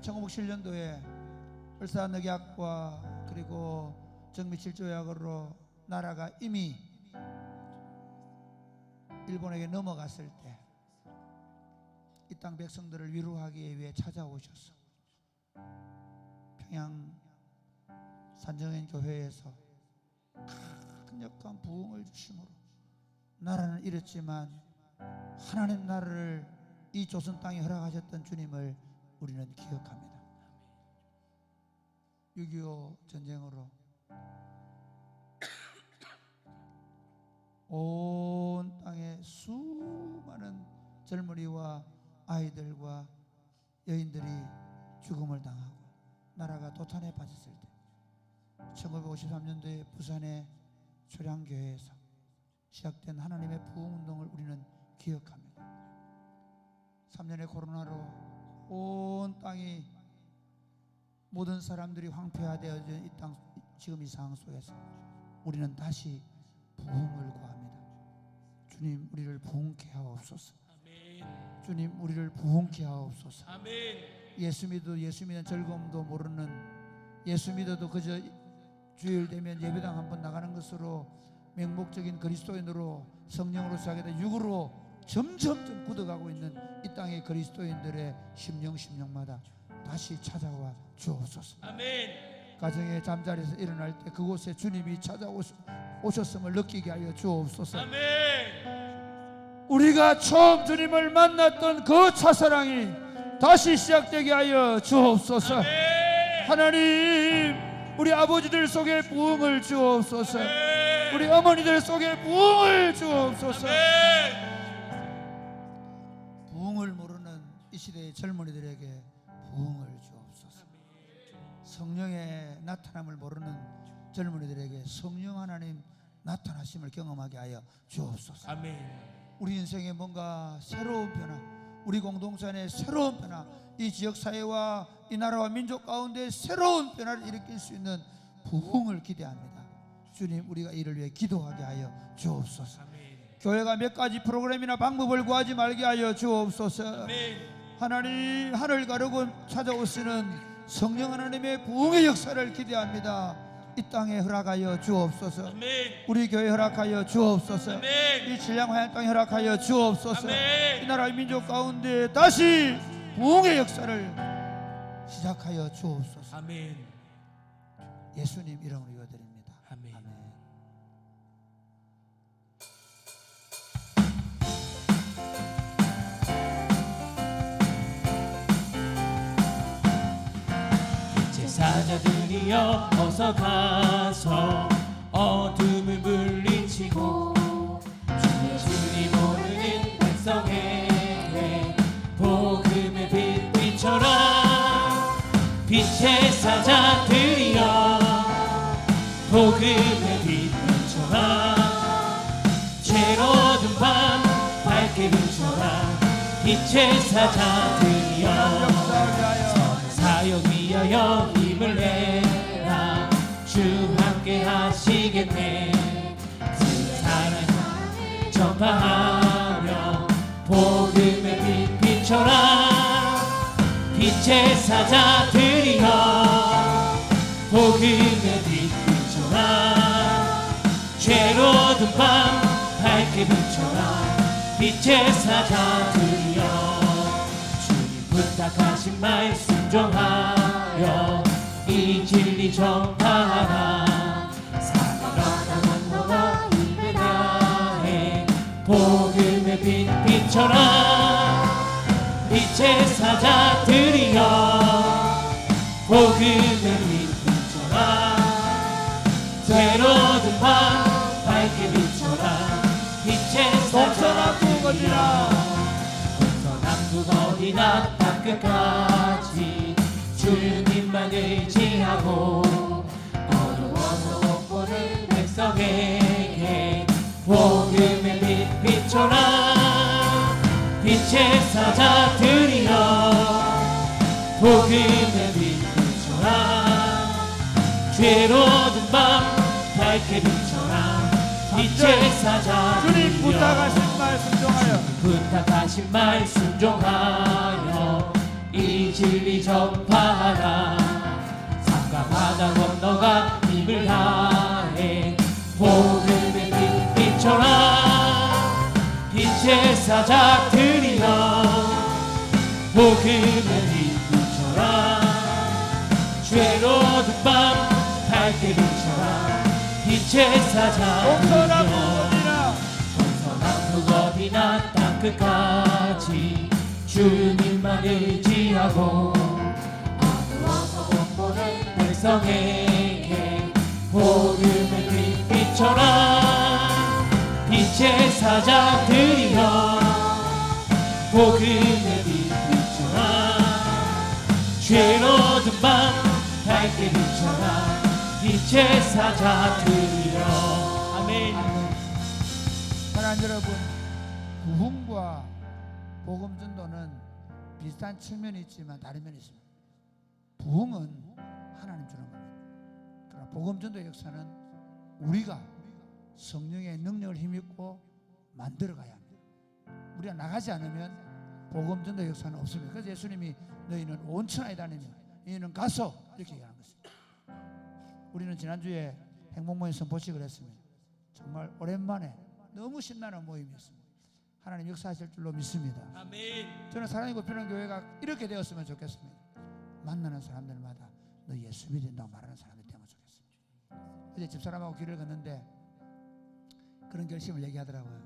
[SPEAKER 3] 1907년도에 을사늑약과 그리고 정미칠조약으로 나라가 이미 일본에게 넘어갔을 때 이 땅 백성들을 위로하기 위해 찾아오셔서 평양 산정현 교회에서 강력한 부흥을 주심으로 나라는 잃었지만 하나님 나라를 이 조선 땅에 허락하셨던 주님을 우리는 기억합니다. 6.25 전쟁으로 온 땅에 수많은 젊은이와 아이들과 여인들이 죽음을 당하고 나라가 도탄에 빠졌을 때 1953년도에 부산의 초량교회에서 시작된 하나님의 부흥운동을 우리는 기억합니다. 3년의 코로나로 온 땅이 모든 사람들이 황폐화되어져 이 땅 지금 이 상황 속에서 우리는 다시 부흥을 구합니다. 주님 우리를 부흥케 하옵소서. 주님 우리를 부흥케 하옵소서. 예수 믿는 즐거움도 모르는, 예수 믿어도 그저 주일 되면 예배당 한번 나가는 것으로 맹목적인 그리스도인으로 성령으로 시작해서 육으로 점점 굳어가고 있는 이 땅의 그리스도인들의 심령마다 다시 찾아와 주옵소서. 가정의 잠자리에서 일어날 때 그곳에 주님이 찾아오셨음을 느끼게 하여 주옵소서. 우리가 처음 주님을 만났던 그 첫사랑이 다시 시작되게 하여 주옵소서. 하나님 우리 아버지들 속에 부흥을 주옵소서. 우리 어머니들 속에 부흥을 주옵소서. 부흥을 모르는 이 시대의 젊은이들에게 부흥을 주옵소서. 성령의 나타남을 모르는 젊은이들에게 성령 하나님 나타나심을 경험하게 하여 주옵소서. 우리 인생에 뭔가 새로운 변화, 우리 공동체 안에 새로운 변화, 이 지역사회와 이 나라와 민족 가운데 새로운 변화를 일으킬 수 있는 부흥을 기대합니다. 주님 우리가 이를 위해 기도하게 하여 주옵소서. 교회가 몇 가지 프로그램이나 방법을 구하지 말게 하여 주옵소서. 하나님 하늘 가르고 찾아오시는 성령 하나님의 부흥의 역사를 기대합니다. 이 땅에 허락하여 주옵소서. 우리 교회 허락하여 주옵소서. 이 신랑화양 땅에 허락하여 주옵소서. 이 나라의 민족 가운데 다시 부흥의 역사를 시작하여 주옵소서. 예수님 이름으로 기도드립니다. 아멘.
[SPEAKER 4] 제사자들이여 어서 가서 어둠을 물리치고 주님 모르는 백성에게 복음의 빛 비춰라. 빛의 사자들이여 복음의 빛 비춰라. 죄로 어두운 밤 밝게 비춰라. 빛의 사자들이여 사역 위하여 힘을 내라. 주 함께 하시겠네. 그 사랑 전파하며 복음의 빛 비춰라. 빛의 사자들이여 복음의 빛 비춰라. 죄로 어두운 밤 밝게 비춰라. 빛의 사자들이여 부탁하신 말 순종하여 이 진리 전파하라. 사랑하는 건너가 힘을 다해 복음의 빛 비춰라. 빛의 사자들이여 복음의 빛 비춰라. 죄로 어두운 밤 밝게 비춰라. 빛의 사자들이여 남북 어디나 땅끝까지 주님만 의지하고 어두워서 못 보는 백성에게 복음의 빛 비춰라. 빛의 사자들이여 복음의 빛 비춰라. 죄로 어두운 밤 밝게 비춰라. 빛의 사자들이여
[SPEAKER 3] 주님 부탁하신 말 순종하여
[SPEAKER 4] 부탁하신 말 순종하여 이 진리 전파하라. 산과 바다 건너가 힘을 다해 복음의 빛 비춰라. 빛의 사자들이여 복음의 빛 비춰라. 죄로 어두운 밤 밝게 비춰라. 빛의 사자들이여 동서남북 어디나 땅끝까지 주님만 의지하고 어두워서 못 보는 백성에게 복음의 빛 비춰라. 빛의 사자들이여 복음의 빛 비춰라. 죄로 어두운 밤 밝게 비춰라. 빛의 사자들이여. 아멘.
[SPEAKER 3] 사랑하는 여러분, 부흥과 복음 전도는 비슷한 측면이 있지만 다른 면이 있습니다. 부흥은 하나님 주는 겁니다. 그러나 복음 전도 역사는 우리가 성령의 능력을 힘입고 만들어 가야 합니다. 우리가 나가지 않으면 복음 전도 역사는 없습니다. 그래서 예수님이 너희는 온 천하에 다니며 너희는 가서 이렇게 얘기하는 것입니다. 우리는 지난주에 행복 모임 선포식을 했습니다. 정말 오랜만에 너무 신나는 모임이었습니다. 하나님 역사하실 줄로 믿습니다.
[SPEAKER 4] 아멘.
[SPEAKER 3] 저는 사랑이 굽히는 교회가 이렇게 되었으면 좋겠습니다. 만나는 사람들마다 너 예수 믿는다고 말하는 사람들이 되면 좋겠습니다. 어제 집사람하고 길을 걷는데 그런 결심을 얘기하더라고요.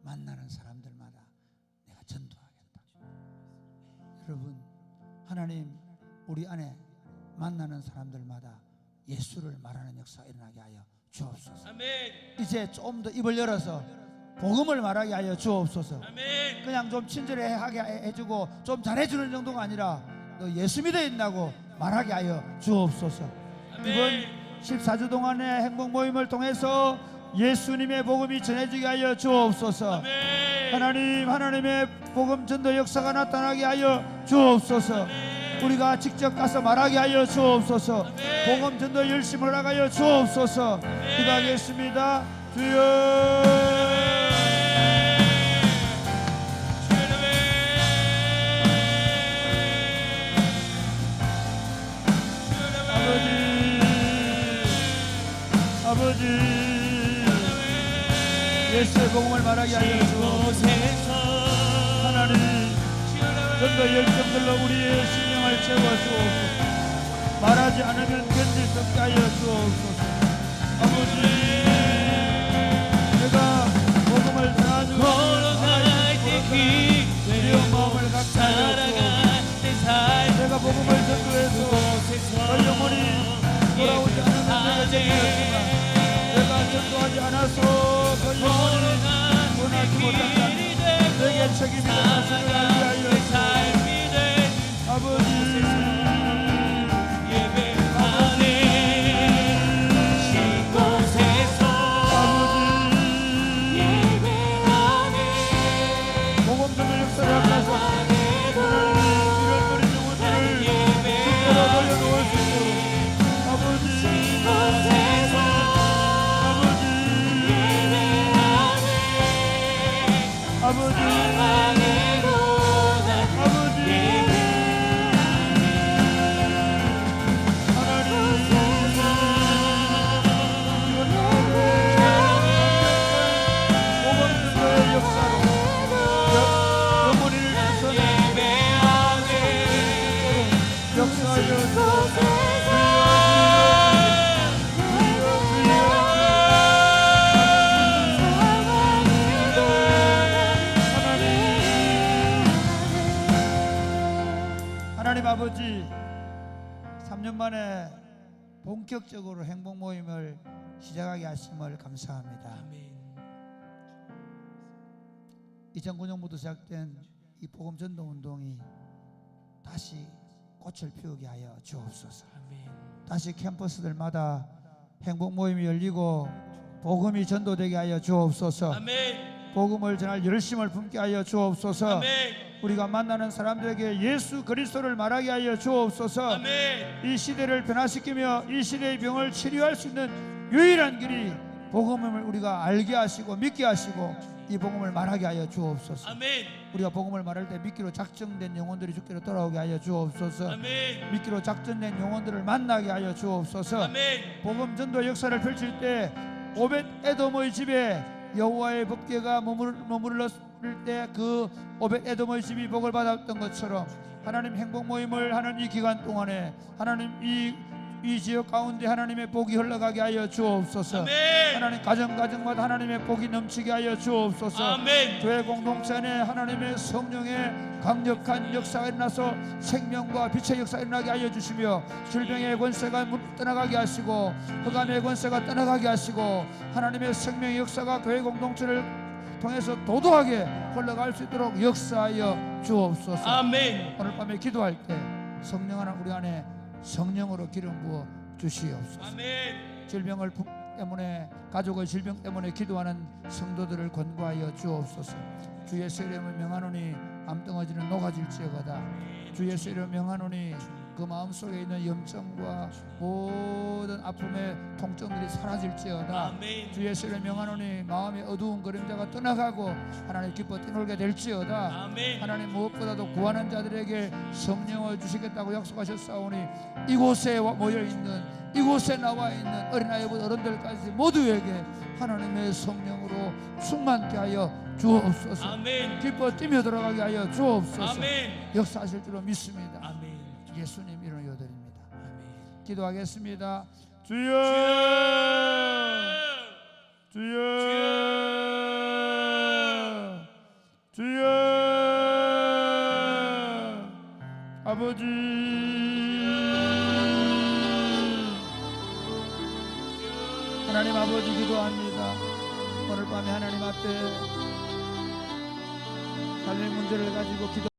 [SPEAKER 3] 만나는 사람들마다 내가 전도하겠다. 여러분, 하나님 우리 안에 만나는 사람들마다 예수를 말하는 역사가 일어나게 하여 주옵소서.
[SPEAKER 4] 아멘.
[SPEAKER 3] 이제 좀 더 입을 열어서 복음을 말하게 하여 주옵소서.
[SPEAKER 4] 아멘.
[SPEAKER 3] 그냥 좀 친절하게 해주고 좀 잘해주는 정도가 아니라 너 예수 믿어 있나고 말하게 하여 주옵소서. 이번 14주 동안의 행복 모임을 통해서 예수님의 복음이 전해지게 하여 주옵소서.
[SPEAKER 4] 아멘.
[SPEAKER 3] 하나님, 하나님의 복음 전도 역사가 나타나게 하여 주옵소서. 우리가 직접 가서 말하게 하여 주옵소서. 복음 전도 열심히 하여 주옵소서. 기도하겠습니다. 주여. 아버지, 예수의 복음을 말하게 하여 주옵소서. 하나님, 전도 열정들로 우리의 신령을 채워주옵소서. 말하지 않으면 견딜 수 없게 하여 주옵소서. 아버지, 내가 복음을 전하고
[SPEAKER 4] 걸어갈 때
[SPEAKER 3] 기회로 마음을 갖게 하여
[SPEAKER 4] 살아갈 때 삶
[SPEAKER 3] 내가 복음을 전도해서 너 영혼이 돌아오지 않으면 내가 전도했지만 내가 전도하지 않아서 그 영혼이 원하지 못한다면 내게 책임이 되었음을 알게 하여 주옵소서. 아버지,
[SPEAKER 4] 예배하네 이곳에서
[SPEAKER 3] 아버지,
[SPEAKER 4] 예배하네
[SPEAKER 3] 복음 전도 역사를 앞에서 하나님이 잃어버린 영혼들을 주께로 돌려놓을 수 있도록 아버지, 아버지, 하나님 아버지, 3년 만에 본격적으로 행복 모임을 시작하게 하심을 감사합니다. 2009년부터 시작된 이 복음 전도 운동이 다시 꽃을 피우게 하여 주옵소서. 다시 캠퍼스들마다 행복 모임이 열리고 복음이 전도되게 하여 주옵소서.
[SPEAKER 4] 아멘.
[SPEAKER 3] 복음을 전할 열심을 품게 하여 주옵소서.
[SPEAKER 4] 아멘.
[SPEAKER 3] 우리가 만나는 사람들에게 예수 그리스도를 말하게 하여 주옵소서.
[SPEAKER 4] 아멘.
[SPEAKER 3] 이 시대를 변화시키며 이 시대의 병을 치료할 수 있는 유일한 길이 복음을 우리가 알게 하시고 믿게 하시고 이 복음을 말하게 하여 주옵소서.
[SPEAKER 4] 아멘.
[SPEAKER 3] 우리가 복음을 말할 때 믿기로 작정된 영혼들이 주께로 돌아오게 하여 주옵소서.
[SPEAKER 4] 아멘.
[SPEAKER 3] 믿기로 작정된 영혼들을 만나게 하여 주옵소서.
[SPEAKER 4] 아멘.
[SPEAKER 3] 복음 전도 역사를 펼칠 때 오벳 에돔의 집에 여호와의 법궤가 머물렀을 때 그 오벳 에돔의 집이 복을 받았던 것처럼 하나님 행복 모임을 하는 이 기간 동안에 하나님 이 지역 가운데 하나님의 복이 흘러가게 하여 주옵소서.
[SPEAKER 4] 아멘.
[SPEAKER 3] 하나님 가정마다 하나님의 복이 넘치게 하여 주옵소서.
[SPEAKER 4] 아멘.
[SPEAKER 3] 교회 공동체 안에 하나님의 성령의 강력한 역사가 일어나서 생명과 빛의 역사가 일어나게 하여 주시며 질병의 권세가 떠나가게 하시고 흑암의 권세가 떠나가게 하시고 하나님의 생명의 역사가 교회 공동체를 통해서 도도하게 흘러갈 수 있도록 역사하여 주옵소서.
[SPEAKER 4] 아멘.
[SPEAKER 3] 오늘 밤에 기도할 때 성령 하나 우리 안에 성령으로 기름 부어 주시옵소서.
[SPEAKER 4] 아멘.
[SPEAKER 3] 질병을 때문에 가족의 질병 때문에 기도하는 성도들을 권고하여 주옵소서. 주 예수 이름을 명하노니 암덩어지는 녹아질지어다. 주 예수 이름을 명하노니 그 마음속에 있는 염증과 모든 아픔의 통증들이 사라질지어다.
[SPEAKER 4] 아멘.
[SPEAKER 3] 주 예수를 명하노니 마음의 어두운 그림자가 떠나가고 하나님 기뻐 뛰놀게 될지어다.
[SPEAKER 4] 아멘.
[SPEAKER 3] 하나님 무엇보다도 구하는 자들에게 성령을 주시겠다고 약속하셨사오니 이곳에 모여있는 이곳에 나와 있는 어린아이부터 어른들까지 모두에게 하나님의 성령으로 충만케 하여 주옵소서.
[SPEAKER 4] 아멘.
[SPEAKER 3] 기뻐 뛰며 들어가게 하여 주옵소서.
[SPEAKER 4] 아멘.
[SPEAKER 3] 역사하실 줄로 믿습니다.
[SPEAKER 4] 아멘.
[SPEAKER 3] 예수님 이름으로 기도드립니다.
[SPEAKER 4] 아멘.
[SPEAKER 3] 기도하겠습니다. 주여, 주여, 주여, 아버지, 하나님 아버지 기도합니다. 오늘 밤에 하나님 앞에 살릴 문제를 가지고 기도.